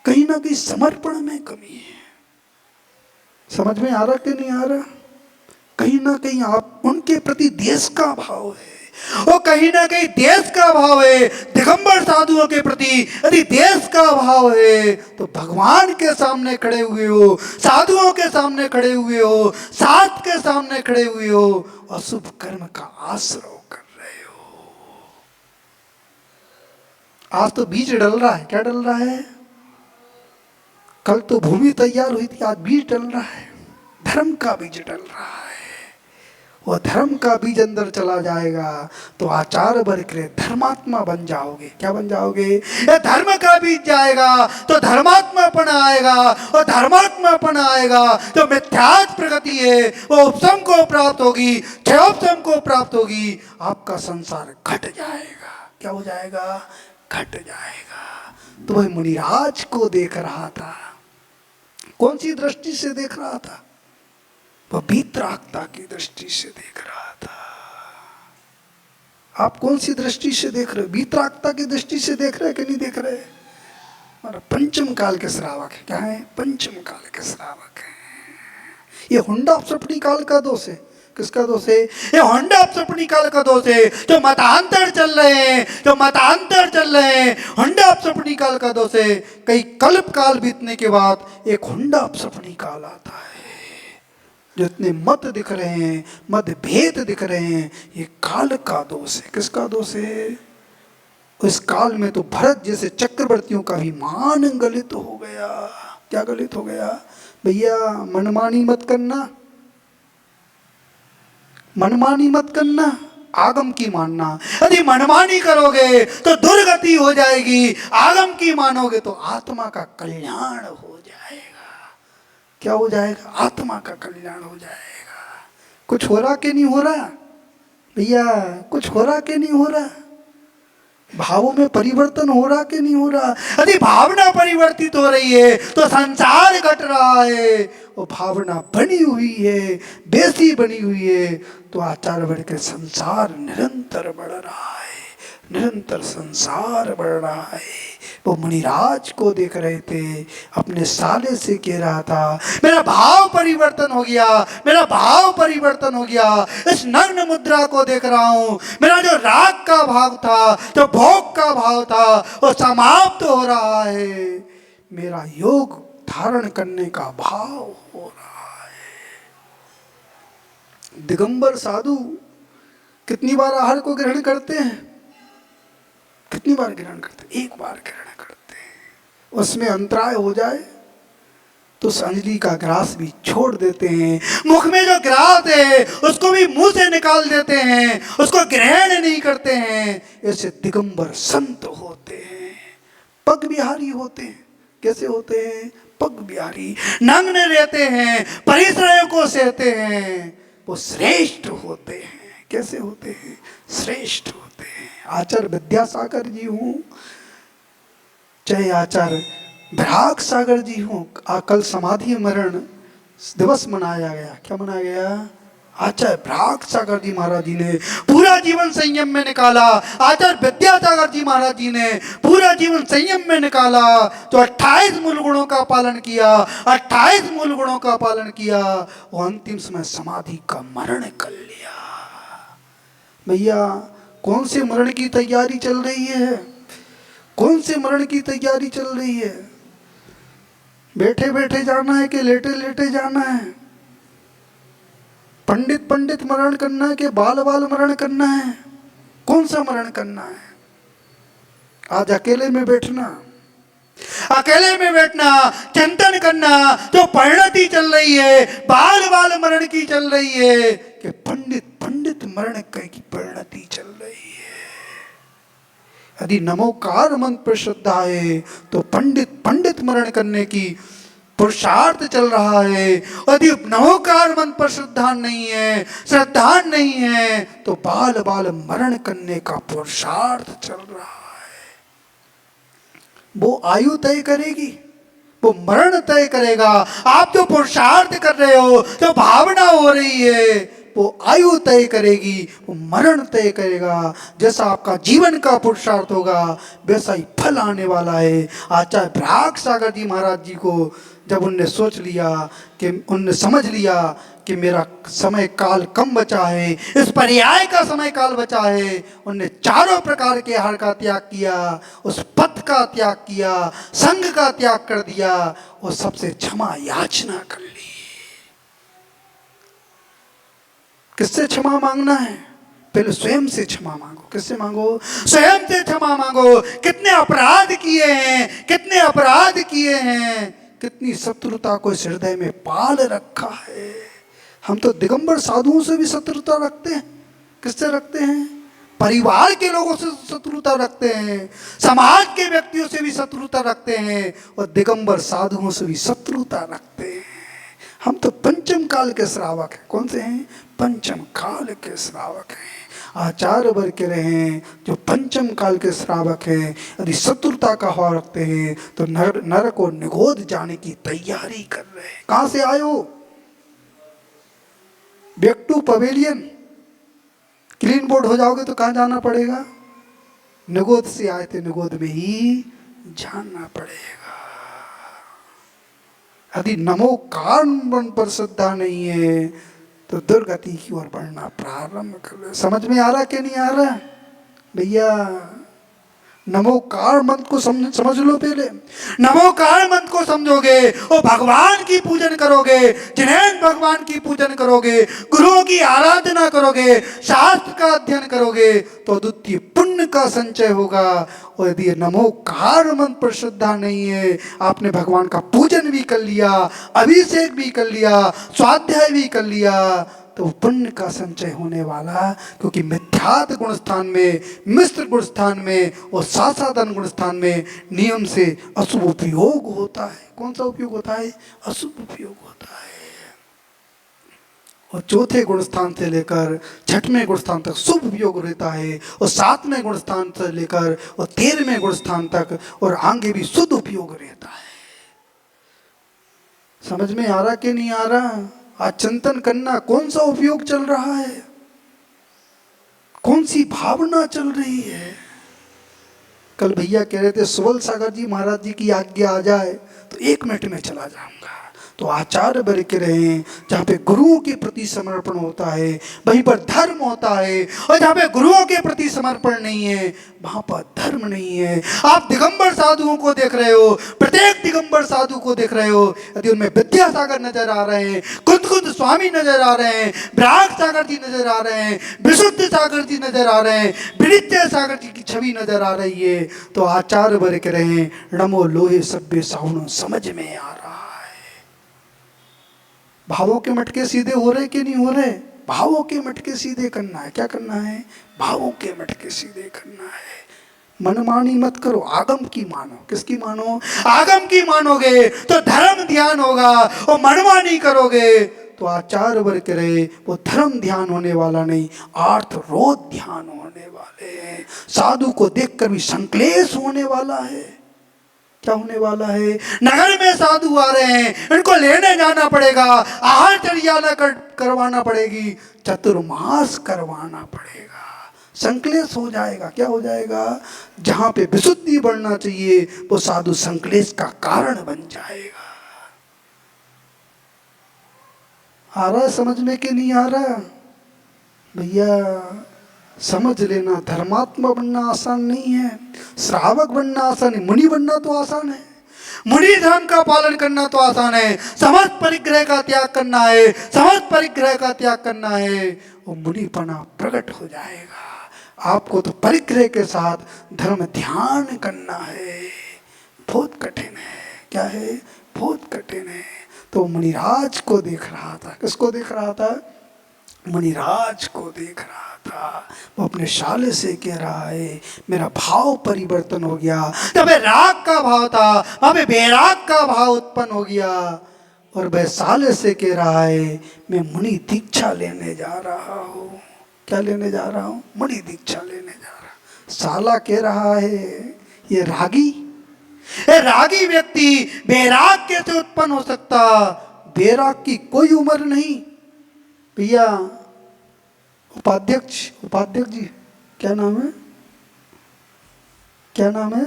Speaker 1: कहीं ना कहीं समर्पण में कमी है। समझ में आ रहा कि नहीं आ रहा? कहीं ना कहीं आप उनके प्रति देश का भाव है, और कहीं ना कहीं देश का भाव है। दिगंबर साधुओं के प्रति यदि देश का भाव है तो भगवान के सामने खड़े हुए हो, साधुओं के सामने खड़े हुए हो, साथ के सामने खड़े हुए हो, अशुभ कर्म का आश्रय कर रहे हो। आज तो बीज डल रहा है। क्या डल रहा है? कल तो भूमि तैयार हुई थी, आज बीज डल रहा है। धर्म का बीज डल रहा है। वो धर्म का बीज अंदर चला जाएगा तो आचार्य वर्ग के धर्मात्मा बन जाओगे। क्या बन जाओगे? ये धर्म का बीज जाएगा तो धर्मात्मापन आएगा, और धर्मात्मापन आएगा तो मिथ्यात्व प्रगति है वो उपशम को प्राप्त होगी, क्षयोपशम को प्राप्त होगी। आपका संसार घट जाएगा। क्या हो जाएगा? घट जाएगा। तो वह मुनिराज को देख रहा था। कौन सी दृष्टि से देख रहा था? वह वीतरागता की दृष्टि से देख रहा था। आप कौन सी दृष्टि से देख रहे हो? वीतरागता की दृष्टि से देख रहे हैं कि नहीं देख रहे? और पंचम काल के श्रावक है। क्या है? पंचम काल के श्रावक है। ये हुंडा अपसपनी काल का दोष है। किसका दोष है? ये हुंडा अपसपनी काल का दोष है। जो मतांतर चल रहे हैं, जो मतांतर चल रहे हैं, हुंडा अपसपनी काल का दोष है। कई कल्प काल बीतने के बाद एक हुंडा अपसपनी काल आता है। जो इतने मत दिख रहे हैं, मतभेद दिख रहे हैं, ये काल का दोष है। किसका दोष है? उस काल में तो भरत जैसे चक्रवर्तियों का भी मान गलित हो गया। क्या गलित हो गया? भैया मनमानी मत करना, मनमानी मत करना, आगम की मानना। यदि मनमानी करोगे तो दुर्गति हो जाएगी, आगम की मानोगे तो आत्मा का कल्याण हो जाएगा। क्या हो जाएगा? आत्मा का कल्याण हो जाएगा। कुछ हो रहा कि नहीं हो रहा? भैया कुछ हो रहा कि नहीं हो रहा? भावों में परिवर्तन हो रहा कि नहीं हो रहा? यदि भावना परिवर्तित हो रही है तो संसार घट रहा है। वो भावना बनी हुई है, बेसी बनी हुई है, तो आचार्य वर्ग के संसार निरंतर बढ़ रहा है, निरंतर संसार बढ़ रहा है। वो मुनिराज को देख रहे थे, अपने साले से कह रहा था मेरा भाव परिवर्तन हो गया, मेरा भाव परिवर्तन हो गया। इस नग्न मुद्रा को देख रहा हूं, मेरा जो राग का भाव था, जो भोग का भाव था, वो समाप्त हो रहा है। मेरा योग धारण करने का भाव हो रहा है। दिगंबर साधु कितनी बार आहार को ग्रहण करते हैं? कितनी बार ग्रहण करते? एक बार ग्रहण करते हैं। उसमें अंतराय हो जाए तो संजली का ग्रास भी छोड़ देते हैं। मुख में जो ग्रास है उसको भी मुंह से निकाल देते हैं, उसको ग्रहण नहीं करते हैं। ऐसे दिगंबर संत होते हैं, पग बिहारी होते हैं। कैसे होते हैं? पग बिहारी, नग्न रहते हैं, परिश्रम को सहते हैं, वो श्रेष्ठ होते हैं। कैसे होते हैं? श्रेष्ठ होते हैं। आचार्य विद्यासागर जी हूँ, चाहे आचार्य विराग सागर जी हूँ, कल समाधि मरण दिवस मनाया गया। क्या मनाया गया? आचार्य विराग सागर जी महाराज जी ने पूरा जीवन संयम में निकाला। आचार्य विद्यासागर जी महाराज जी ने पूरा जीवन संयम में निकाला। तो 28 मूल गुणों का पालन किया, 28 मूल गुणों का पालन किया, वो अंतिम समय समाधि का मरण कर लिया। भैया कौन से मरण की तैयारी चल रही है? कौन से मरण की तैयारी चल रही है? बैठे बैठे जाना है कि लेटे लेटे जाना है? पंडित पंडित मरण करना है कि बाल बाल मरण करना है? कौन सा मरण करना है? आज अकेले में बैठना, अकेले में बैठना, चिंतन करना। जो परिणति चल रही है, बाल बाल मरण की चल रही है कि पंडित पंडित मरण की परिणति चल रही है। यदि नमोकार मंत्र पर श्रद्धा है तो पंडित पंडित मरण करने की पुरुषार्थ चल रहा है, यदि नमोकार मंत्र पर श्रद्धा नहीं है, श्रद्धा नहीं है, तो बाल बाल मरण करने का पुरुषार्थ चल रहा है। वो आयु तय करेगी, वो मरण तय करेगा। आप जो पुरुषार्थ कर रहे हो, जो भावना हो रही है, वो आयु तय करेगी, वो मरण तय करेगा। जैसा आपका जीवन का पुरुषार्थ होगा, वैसा ही फल आने वाला है। आचार्य प्रयाग सागर जी महाराज जी को जब उनने सोच लिया, कि उनने समझ लिया कि मेरा समय काल कम बचा है, इस पर्याय का समय काल बचा है, उनने चारों प्रकार के आहार का त्याग किया, उस पथ का त्याग किया, संग का त्याग कर दिया और सबसे क्षमा याचना कर ली। किससे क्षमा मांगना है? पहले स्वयं से क्षमा मांगो। किससे मांगो? स्वयं से क्षमा मांगो। कितने अपराध किए हैं, कितने अपराध किए हैं, कितनी शत्रुता को इस हृदय में पाल रखा है। हम तो दिगंबर साधुओं से भी शत्रुता रखते हैं। किससे रखते हैं? परिवार के लोगों से शत्रुता रखते हैं, समाज के व्यक्तियों से भी शत्रुता रखते हैं, और दिगंबर साधुओं से भी शत्रुता रखते हैं। हम तो पंचम काल के श्रावक हैं। कौन से हैं? पंचम काल के श्रावक हैं। आचार्य वर्ग के रहे जो पंचम काल के श्रावक हैं, यदि शत्रुता का भाव रखते हैं तो नरक और निगोद जाने की तैयारी कर रहे हैं। कहां से आए हो? Back to pavilion. Clean bowled हो जाओगे तो कहां जाना पड़ेगा? निगोद से आए थे, निगोद में ही जाना पड़ेगा। यदि नमोकार मंत्र पर श्रद्धा नहीं है तो दुर्गति की ओर बढ़ना प्रारंभ कर। समझ में आ रहा कि नहीं आ रहा भैया? नमोकार मंत्र को समझ लो। पहले नमोकार मंत्र को समझोगे और भगवान की पूजन करोगे, जिनेन्द्र भगवान की पूजन करोगे, गुरुओं की आराधना करोगे, शास्त्र का अध्ययन करोगे, तो अद्वितीय पुण्य का संचय होगा। और यदि नमोकार मंत्र पर श्रद्धा नहीं है, आपने भगवान का पूजन भी कर लिया, अभिषेक भी कर लिया, स्वाध्याय भी कर लिया, तो पुण्य का संचय होने वाला। क्योंकि मिथ्यात्व गुण स्थान में, मिश्र गुण स्थान में और सासाधन गुण स्थान में नियम से अशुभ उपयोग होता है। कौन सा उपयोग होता है? अशुभ उपयोग होता है। और चौथे गुण स्थान से लेकर छठवें गुण स्थान तक शुभ उपयोग रहता है, और सातवें गुण स्थान से लेकर और 13वें गुण स्थान तक और आगे भी शुद्ध उपयोग रहता है। समझ में आ रहा कि नहीं आ रहा? आज चिंतन करना, कौन सा उपयोग चल रहा है, कौन सी भावना चल रही है। कल भैया कह रहे थे सुबल सागर जी महाराज जी की आज्ञा आ जाए तो 1 मिनट में चला जाऊंगा। तो आचार्य वर्ग के रहे, जहाँ पे गुरुओं के प्रति समर्पण होता है वहीं पर धर्म होता है, और जहाँ पे गुरुओं के प्रति समर्पण नहीं है वहां पर धर्म नहीं है। आप दिगंबर साधुओं को देख रहे हो, प्रत्येक दिगंबर साधु को देख रहे हो, यदि उनमें विद्यासागर नजर आ रहे हैं, कुंद स्वामी नजर आ रहे हैं, प्रयाग सागर जी नजर आ रहे हैं, विशुद्ध सागर जी नजर आ रहे हैं, विनित्य सागर जी की छवि नजर आ रही है, तो आचार्य वर्ग के रहे नमो लोहे सभ्य साहुणों समझ में आ रहा है। भावों के मटके सीधे हो रहे कि नहीं हो रहे? भावों के मटके सीधे करना है। क्या करना है? भावों के मटके सीधे करना है। मनमानी मत करो, आगम की मानो। किसकी मानो? आगम की मानोगे तो धर्म ध्यान होगा, और मनमानी करोगे तो आचार्य वर्ग के रहे वो धर्म ध्यान होने वाला नहीं, आर्थ रोध ध्यान होने वाले हैं। साधु को देखकर भी संक्लेश होने वाला है। क्या होने वाला है? नगर में साधु आ रहे हैं, इनको लेने जाना पड़ेगा, आहार चर्या करवाना पड़ेगी, चतुर्मास करवाना पड़ेगा। संक्लेश हो जाएगा। क्या हो जाएगा? जहां पे विशुद्धि बढ़ना चाहिए वो साधु संक्लेश का कारण बन जाएगा। आ रहा है समझ में कि नहीं आ रहा भैया? समझ लेना, धर्मात्मा बनना आसान नहीं है, श्रावक बनना आसान है, मुनि बनना तो आसान है, मुनि धर्म का पालन करना तो आसान है, समस्त परिग्रह का त्याग करना है, समस्त परिग्रह का त्याग करना है, वो मुनिपना प्रकट हो जाएगा। आपको तो परिग्रह के साथ धर्म ध्यान करना है। बहुत कठिन है। क्या है? बहुत कठिन है। तो मुनिराज को देख रहा था। किसको देख रहा था? मुनिराज को देख रहा था, वो अपने शाले से कह रहा है मेरा भाव परिवर्तन हो गया। जब राग का भाव था वहां पे बैराग का भाव उत्पन्न हो गया, और वह साले से कह रहा है मैं मुनि दीक्षा लेने जा रहा हूँ। क्या लेने जा रहा हूँ? मुनि दीक्षा लेने जा रहा हूँ। साला कह रहा है ये रागी, ये रागी व्यक्ति बैराग कैसे उत्पन्न हो सकता? बैराग की कोई उम्र नहीं। भैया उपाध्यक्ष जी, क्या नाम है? क्या नाम है?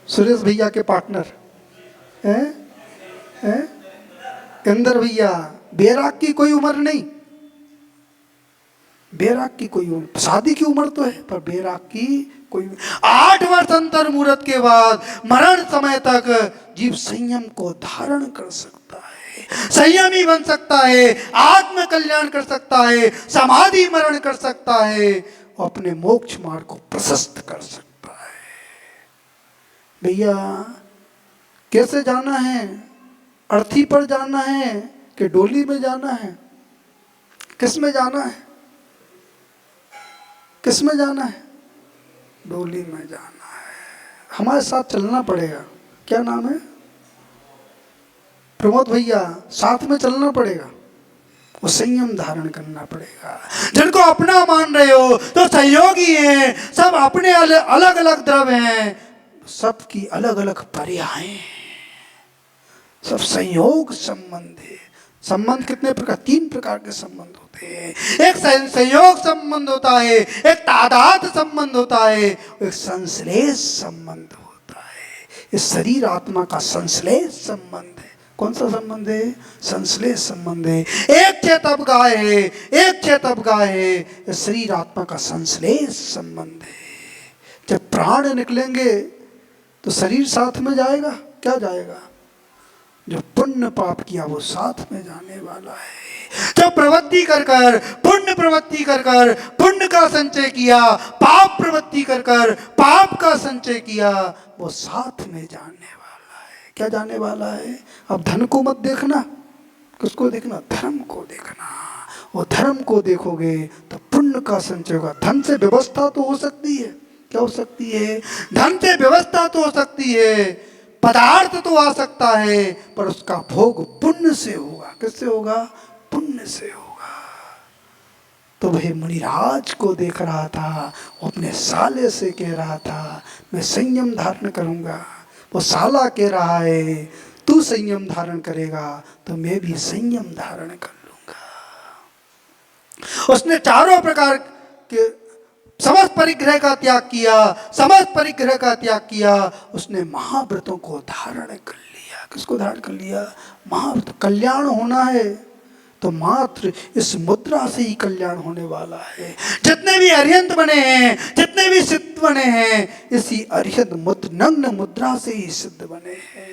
Speaker 1: सुरेश भैया के पार्टनर हैं? इंदर भैया, बैराग की कोई उम्र नहीं। बैराग की कोई उम्र, शादी की उम्र तो है पर बैराग की कोई। 8 वर्ष अंतर मुहूर्त के बाद मरण समय तक जीव संयम को धारण कर सकता है, संयमी बन सकता है, आत्म कल्याण कर सकता है, समाधि मरण कर सकता है, अपने मोक्ष मार्ग को प्रशस्त कर सकता है। भैया कैसे जाना है? अर्थी पर जाना है कि डोली में जाना है? किस में जाना है? किस में जाना है? डोली में जाना है। हमारे साथ चलना पड़ेगा। क्या नाम है? प्रमोद भैया, साथ में चलना पड़ेगा, वो संयम धारण करना पड़ेगा। जिनको अपना मान रहे हो तो सहयोगी हैं, सब अपने अलग अलग द्रव्य हैं, सबकी अलग अलग पर्याय हैं, सब संयोग संबंध है। संबंध कितने प्रकार? 3 प्रकार के संबंध होते हैं। एक संयोग संबंध होता है, एक तादाद संबंध होता है, एक संश्लेष संबंध होता है। इस शरीर आत्मा का संश्लेष संबंध है। कौन सा संबंध है? संश्लेष संबंध है। एक चेत अब गाय है, एक चेत अब गाय है, इस शरीर आत्मा का संश्लेष संबंध है। जब प्राण निकलेंगे तो शरीर साथ में जाएगा। क्या जाएगा? जो पुण्य पाप किया वो साथ में जाने वाला है। जो प्रवृत्ति कर कर पुण्य प्रवृत्ति कर कर पुण्य का संचय किया, पाप प्रवृत्ति कर कर पाप का संचय किया, वो साथ में जाने वाला है। क्या जाने वाला है? अब धन को मत देखना, किसको देखना? धर्म को देखना। वो धर्म को देखोगे तो पुण्य का संचय होगा। धन से व्यवस्था तो हो सकती है। क्या हो सकती है? धन से व्यवस्था तो हो सकती है, पदार्थ तो आ सकता है, पर उसका भोग पुण्य से होगा। किससे होगा? पुण्य से होगा। तो वह मुनिराज को देख रहा था, वो अपने साले से कह रहा था मैं संयम धारण करूंगा। वो साला कह रहा है तू संयम धारण करेगा तो मैं भी संयम धारण कर लूंगा। उसने चारों प्रकार के समस्त परिग्रह का त्याग किया, समस्त परिग्रह का त्याग किया। उसने महाव्रतों को धारण कर लिया। किसको धारण कर लिया? महाव्रत। कल्याण होना है तो मात्र इस मुद्रा से ही कल्याण होने वाला है। जितने भी अरिहंत बने हैं, जितने भी सिद्ध बने हैं, इसी अरिहंत नग्न मुद्रा से ही सिद्ध बने हैं।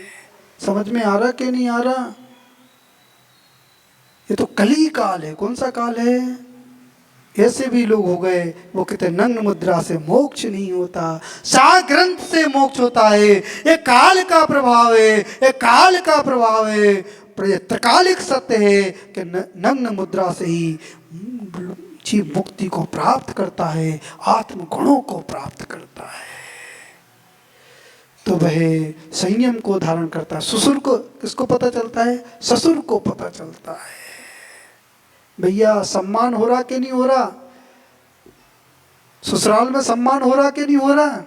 Speaker 1: समझ में आ रहा कि नहीं आ रहा? ये तो कली काल है। कौन सा काल है? ऐसे भी लोग हो गए, वो कहते नग्न मुद्रा से मोक्ष नहीं होता, साग ग्रंथ से मोक्ष होता है। ये काल का प्रभाव है, ये काल का प्रभाव है, पर ये त्रिकालिक सत्य है कि नग्न मुद्रा से ही जीव मुक्ति को प्राप्त करता है, आत्म गुणों को प्राप्त करता है। तो वह संयम को धारण करता है। ससुर को किसको पता चलता है? ससुर को पता चलता है। भैया सम्मान हो रहा कि नहीं हो रहा? ससुराल में सम्मान हो रहा कि नहीं हो रहा?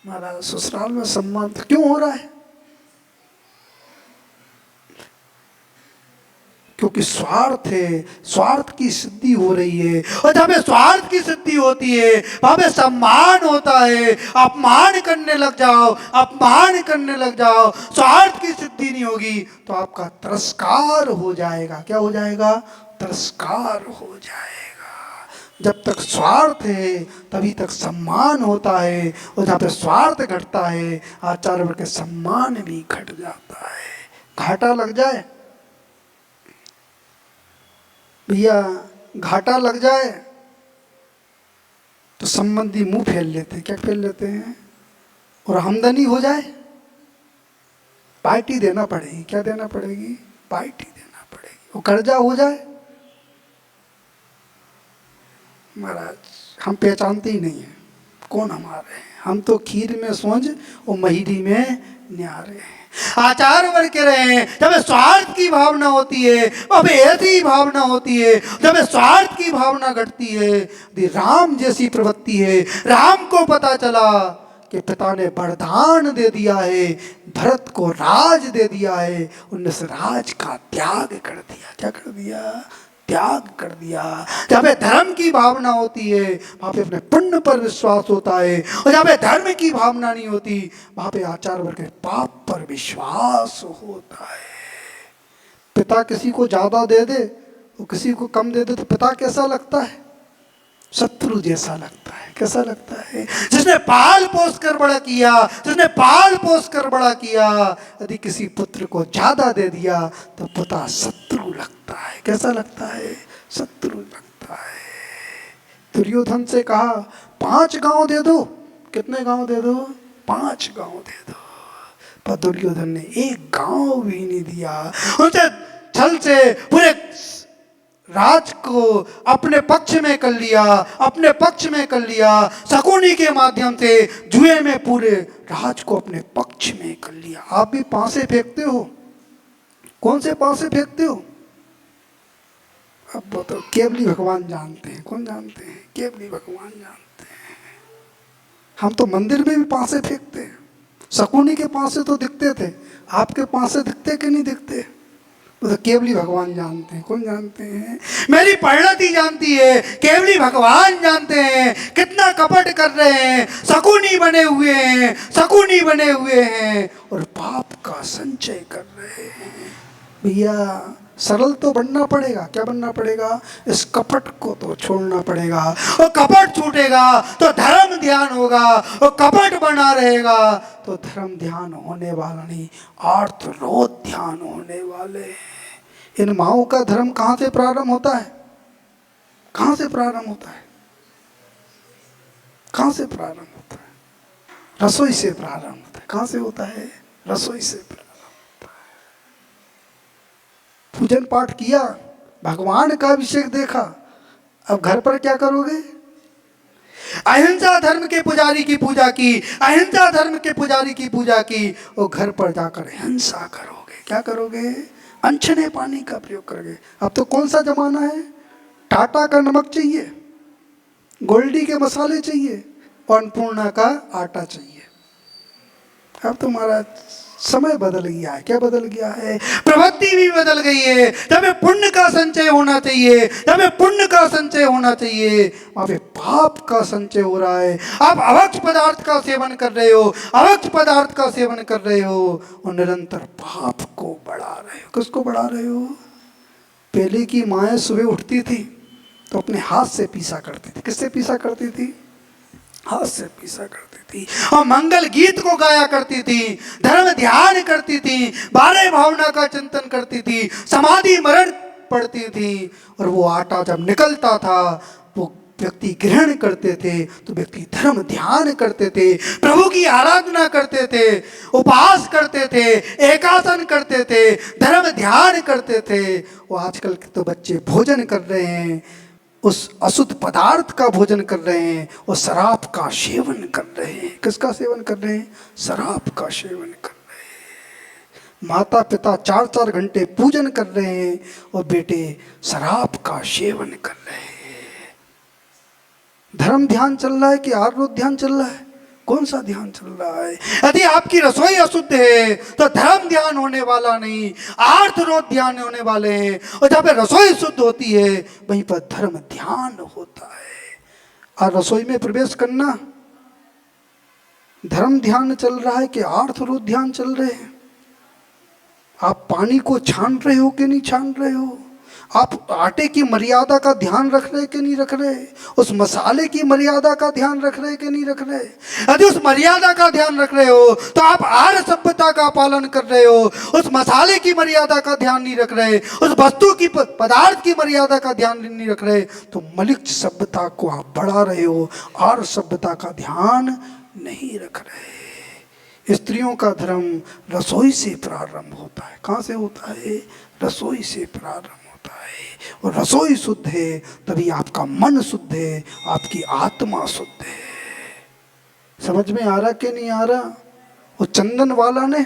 Speaker 1: महाराज ससुराल में सम्मान तो क्यों हो रहा है? क्योंकि स्वार्थ है, स्वार्थ की सिद्धि हो रही है। और जब स्वार्थ की सिद्धि होती है वहां पे सम्मान होता है। अपमान करने लग जाओ, अपमान करने लग जाओ, स्वार्थ की सिद्धि नहीं होगी तो आपका तिरस्कार हो जाएगा। क्या हो जाएगा? तिरस्कार हो जाएगा। जब तक स्वार्थ है तभी तक सम्मान होता है, और जहाँ पे स्वार्थ घटता है आचार्य वर्ग के सम्मान भी घट जाता है। घाटा लग जाए भैया, घाटा लग जाए तो संबंधी मुंह फैल लेते हैं। क्या फैल लेते हैं? और आमदनी हो जाए पार्टी देना पड़ेगी। क्या देना पड़ेगी? पार्टी देना पड़ेगी। वो कर्जा हो जाए महाराज हम पहचानते ही नहीं है कौन हमारे हैं। हम तो खीर में सोंज और महीरी में न्यारे हैं। आचार्य वर्ग कह रहे हैं जब स्वार्थ की भावना होती है, अब ऐसी भावना होती है, जब स्वार्थ की भावना घटती है, यदि राम जैसी प्रवृत्ति है, राम को पता चला कि पिता ने वरदान दे दिया है, भरत को राज दे दिया है, उन्होंने उस राज का त्याग कर दिया। क्या कर दिया? त्याग कर दिया। जहाँ पे धर्म की भावना होती है वहाँ पे अपने पुण्य पर विश्वास होता है, और जहाँ पे धर्म की भावना नहीं होती वहाँ पे आचार्य वर्ग के पाप पर विश्वास होता है। पिता किसी को ज्यादा दे दे और किसी को कम दे दे तो पिता कैसा लगता है? शत्रु जैसा लगता है। कैसा लगता है? जिसने पाल पोस कर बड़ा किया, जिसने पाल पोस कर बड़ा किया, यदि किसी पुत्र को ज्यादा दे दिया तो पिता शत्रु लगता है। कैसा लगता है? शत्रु लगता है। दुर्योधन से कहा 5 गांव दे दो। कितने गांव दे दो? 5 गांव दे दो। पर दुर्योधन ने 1 गांव भी नहीं दिया। उनसे छल से पूरे राज को अपने पक्ष में कर लिया, अपने पक्ष में कर लिया। शकुनी के माध्यम से जुए में पूरे राज को अपने पक्ष में कर लिया। आप भी पासे फेंकते हो? कौन से पासे फेंकते हो? अब बताओ। केवली भगवान जानते हैं। कौन जानते हैं? केवली भगवान जानते हैं। हम तो मंदिर में भी पासे फेंकते हैं। शकुनी के पासे तो दिखते थे, आपके पासे दिखते कि नहीं दिखते? तो केवली भगवान जानते हैं। कौन जानते हैं? मेरी परिणति जानती है, केवली भगवान जानते हैं कितना कपट कर रहे हैं, शकुनी बने हुए हैं, शकुनी बने हुए हैं और पाप का संचय कर रहे हैं। भैया सरल तो बनना पड़ेगा। क्या बनना पड़ेगा? इस कपट को तो छोड़ना पड़ेगा। और कपट छूटेगा तो धर्म ध्यान होगा, और कपट बना रहेगा तो धर्म ध्यान होने वाला नहीं, अर्थ रोध ध्यान होने वाले। इन माओं का धर्म कहाँ से प्रारंभ होता है? कहाँ से प्रारंभ होता है? कहाँ से प्रारंभ होता है? रसोई से प्रारंभ होता है। कहाँ से होता है? रसोई से प्रारंभ होता है। पूजन पाठ किया, भगवान का अभिषेक देखा, अब घर पर क्या करोगे? अहिंसा धर्म के पुजारी की पूजा की, अहिंसा धर्म के पुजारी की पूजा की, और घर पर जाकर हिंसा करोगे। क्या करोगे? अनछने पानी का प्रयोग करोगे। अब तो कौन सा जमाना है? टाटा का नमक चाहिए, गोल्डी के मसाले चाहिए, और अन्नपूर्णा का आटा चाहिए। अब तो महाराज समय बदल गया है। क्या बदल गया है? प्रवृत्ति भी बदल गई है। जब पुण्य का संचय होना चाहिए, जब पुण्य का संचय होना चाहिए, वहां पे पाप का संचय हो रहा है। आप अभक्ष पदार्थ का सेवन कर रहे हो, अभक्ष पदार्थ का सेवन कर रहे हो और निरंतर पाप को बढ़ा रहे हो। किसको बढ़ा रहे हो? पहले की माएँ सुबह उठती थी तो अपने हाथ से पीसा करती थी। किससे पीसा करती थी? हाथ से पीसा करती थी। और मंगल गीत को गाया करती थी, धर्म ध्यान करती थी, 12 भावना का चिंतन करती थी, समाधि मरण पढ़ती थी। और वो आटा जब निकलता था वो व्यक्ति ग्रहण करते थे तो व्यक्ति धर्म ध्यान करते थे, प्रभु की आराधना करते थे, उपवास करते थे, एकासन करते थे, धर्म ध्यान करते थे। वो आजकल के तो बच्चे भोजन कर रहे हैं, उस अशुद्ध पदार्थ का भोजन कर रहे हैं और शराब का सेवन कर रहे हैं। किसका सेवन कर रहे हैं? शराब का सेवन कर रहे हैं। माता पिता 4-4 घंटे पूजन कर रहे हैं और बेटे शराब का सेवन कर रहे हैं। धर्म ध्यान चल रहा है कि आरोग्य ध्यान चल रहा है? कौन सा ध्यान चल रहा है? यदि आपकी रसोई अशुद्ध है तो धर्म ध्यान होने वाला नहीं, आर्तरोध ध्यान होने वाले हैं। और जहाँ पे रसोई शुद्ध होती है वहीं पर धर्म ध्यान होता है। और रसोई में प्रवेश करना धर्म ध्यान चल रहा है कि आर्तरोध ध्यान चल रहे हैं? आप पानी को छान रहे हो कि नहीं छान रहे हो? आप आटे की मर्यादा का ध्यान रख रहे कि नहीं रख रहे? उस मसाले की मर्यादा का ध्यान रख रहे कि नहीं रख रहे? यदि उस मर्यादा का ध्यान रख रहे हो तो आप आर्य सभ्यता का पालन कर रहे हो। उस मसाले की मर्यादा का ध्यान नहीं रख रहे, उस वस्तु की पदार्थ की मर्यादा का ध्यान नहीं रख रहे, तो मलिक सभ्यता को आप बढ़ा रहे हो, आर्य सभ्यता का ध्यान नहीं रख रहे। स्त्रियों का धर्म रसोई से प्रारंभ होता है। कहाँ से होता है? रसोई से प्रारंभ। होता है। और रसोई शुद्ध है तभी आपका मन शुद्ध है, आपकी आत्मा शुद्ध है। समझ में आ रहा कि नहीं आ रहा? वो चंदन वाला ने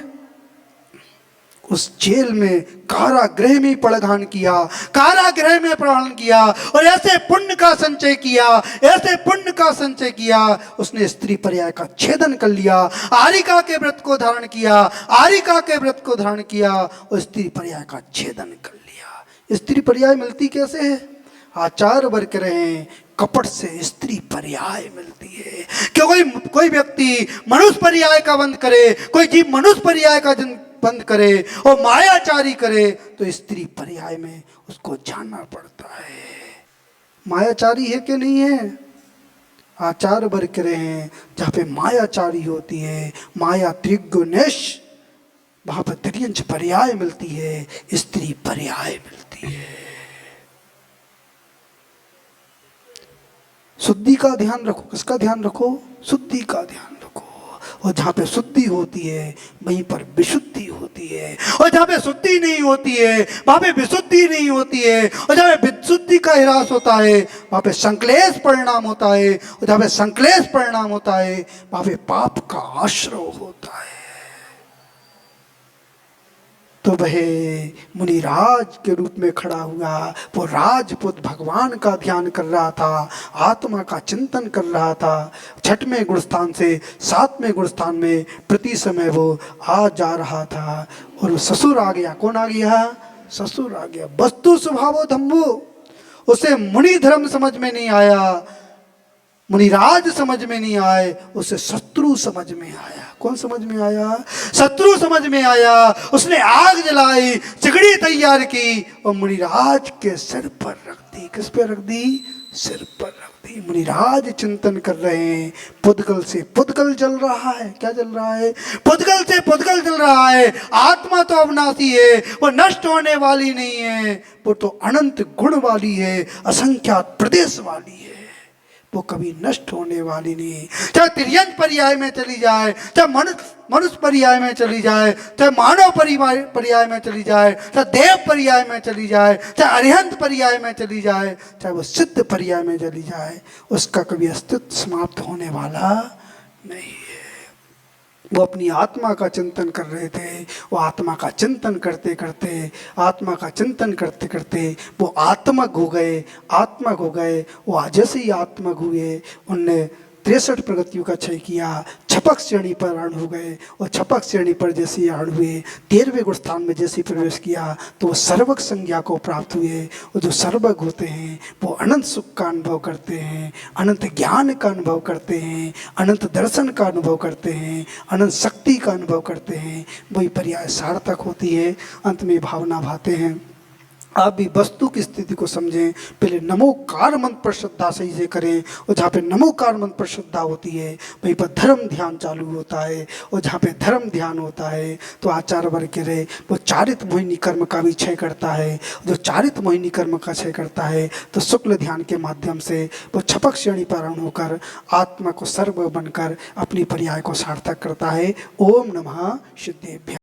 Speaker 1: उस जेल में कारागृह में प्रधान किया, कारागृह में प्रधान किया और ऐसे पुण्य का संचय किया, ऐसे पुण्य का संचय किया, उसने स्त्री पर्याय का छेदन कर लिया, आरिका के व्रत को धारण किया, आरिका के व्रत को धारण किया और स्त्री पर्याय का छेदन कर लिया। स्त्री पर्याय मिलती कैसे है? आचार वर्ग रहे, कपट से स्त्री पर्याय मिलती है। क्यों कोई व्यक्ति मनुष्य पर्याय का बंध करे, कोई जीव मनुष्य पर्याय का बंद करे और मायाचारी करे तो स्त्री पर्याय में उसको जाना पड़ता है। मायाचारी है कि नहीं है? आचार वर्ग रहे हैं जहाँ पे मायाचारी होती है, माया त्रिगुणेश, वहां पर त्रियंश पर्याय मिलती है, स्त्री पर्याय मिलती है। शुद्धि का ध्यान रखो। किसका ध्यान रखो? शुद्धि का ध्यान रखो। और जहाँ पे शुद्धि होती है वहीं पर विशुद्धि होती है, और जहाँ पे शुद्धि नहीं होती है वहाँ पे विशुद्धि नहीं होती है, और जहाँ पे विशुद्धि का ह्रास होता है वहाँ पे संक्लेश परिणाम होता है, और जहाँ पे संक्लेश परिणाम होता है वहाँ पे पाप का आश्रय होता है। तो वह मुनिराज के रूप में खड़ा हुआ, वो राजपूत भगवान का ध्यान कर रहा था, आत्मा का चिंतन कर रहा था। 6वें गुणस्थान से 7वें गुणस्थान में प्रति समय वो आ जा रहा था। और वो ससुर आ गया। कौन आ गया? ससुर आ गया। वस्तु स्वभावो धम्मो, उसे मुनि धर्म समझ में नहीं आया, मुनिराज समझ में नहीं आए, उसे शत्रु समझ में आया। कौन समझ में आया? शत्रु समझ में आया। उसने आग जलाई, चिगड़ी तैयार की और मुनिराज के सिर पर रख दी। किस पे रख दी? सिर पर रख दी। मुनिराज चिंतन कर रहे हैं, पुद्गल से पुद्गल जल रहा है। क्या जल रहा है? पुद्गल से पुद्गल जल रहा है। आत्मा तो अविनाशी है, वो नष्ट होने वाली नहीं है, वो तो अनंत गुण वाली है, असंख्यात प्रदेश वाली है, वो कभी नष्ट होने वाली नहीं। चाहे तिर्यंत पर्याय में चली जाए, चाहे मनुष्य पर्याय में चली जाए, चाहे मानव पर्याय में चली जाए, चाहे देव पर्याय में चली जाए, चाहे अरिहंत पर्याय में चली जाए, चाहे वो सिद्ध पर्याय में चली जाए, उसका कभी अस्तित्व समाप्त होने वाला नहीं है। वो अपनी आत्मा का चिंतन कर रहे थे। वो आत्मा का चिंतन करते करते, आत्मा का चिंतन करते करते वो आत्मक हो गए, आत्मक हो गए। वो जैसे ही आत्मक हुए उनने 63 प्रगतियों का क्षय किया, छपक श्रेणी पर आण हो गए। और छपक श्रेणी पर जैसे ही आण हुए, 13वें गुणस्थान में जैसे ही प्रवेश किया तो वो सर्वक संज्ञा को प्राप्त हुए। और जो सर्वक होते हैं वो अनंत सुख का अनुभव करते हैं, अनंत ज्ञान का अनुभव करते हैं, अनंत दर्शन का अनुभव करते हैं, अनंत शक्ति का अनुभव करते हैं। वही पर्याय सार्थक होती है। अंत में भावना भाते हैं। आप भी वस्तु की स्थिति को समझें। पहले नमोकार मंत्र पर श्रद्धा सही से करें, और जहाँ पे नमोकार मंत्र पर श्रद्धा होती है वहीं पर धर्म ध्यान चालू होता है। और जहाँ पे धर्म ध्यान होता है तो आचार वर्ग के रहे वो चारित मोहिनी कर्म का भी क्षय करता है। जो चारित मोहिनी कर्म का क्षय करता है तो शुक्ल ध्यान के माध्यम से वो छपक श्रेणी पर आण होकर आत्मा को सर्व बनकर अपनी पर्याय को सार्थक करता है। ओम नमः सिद्धेभ्यः।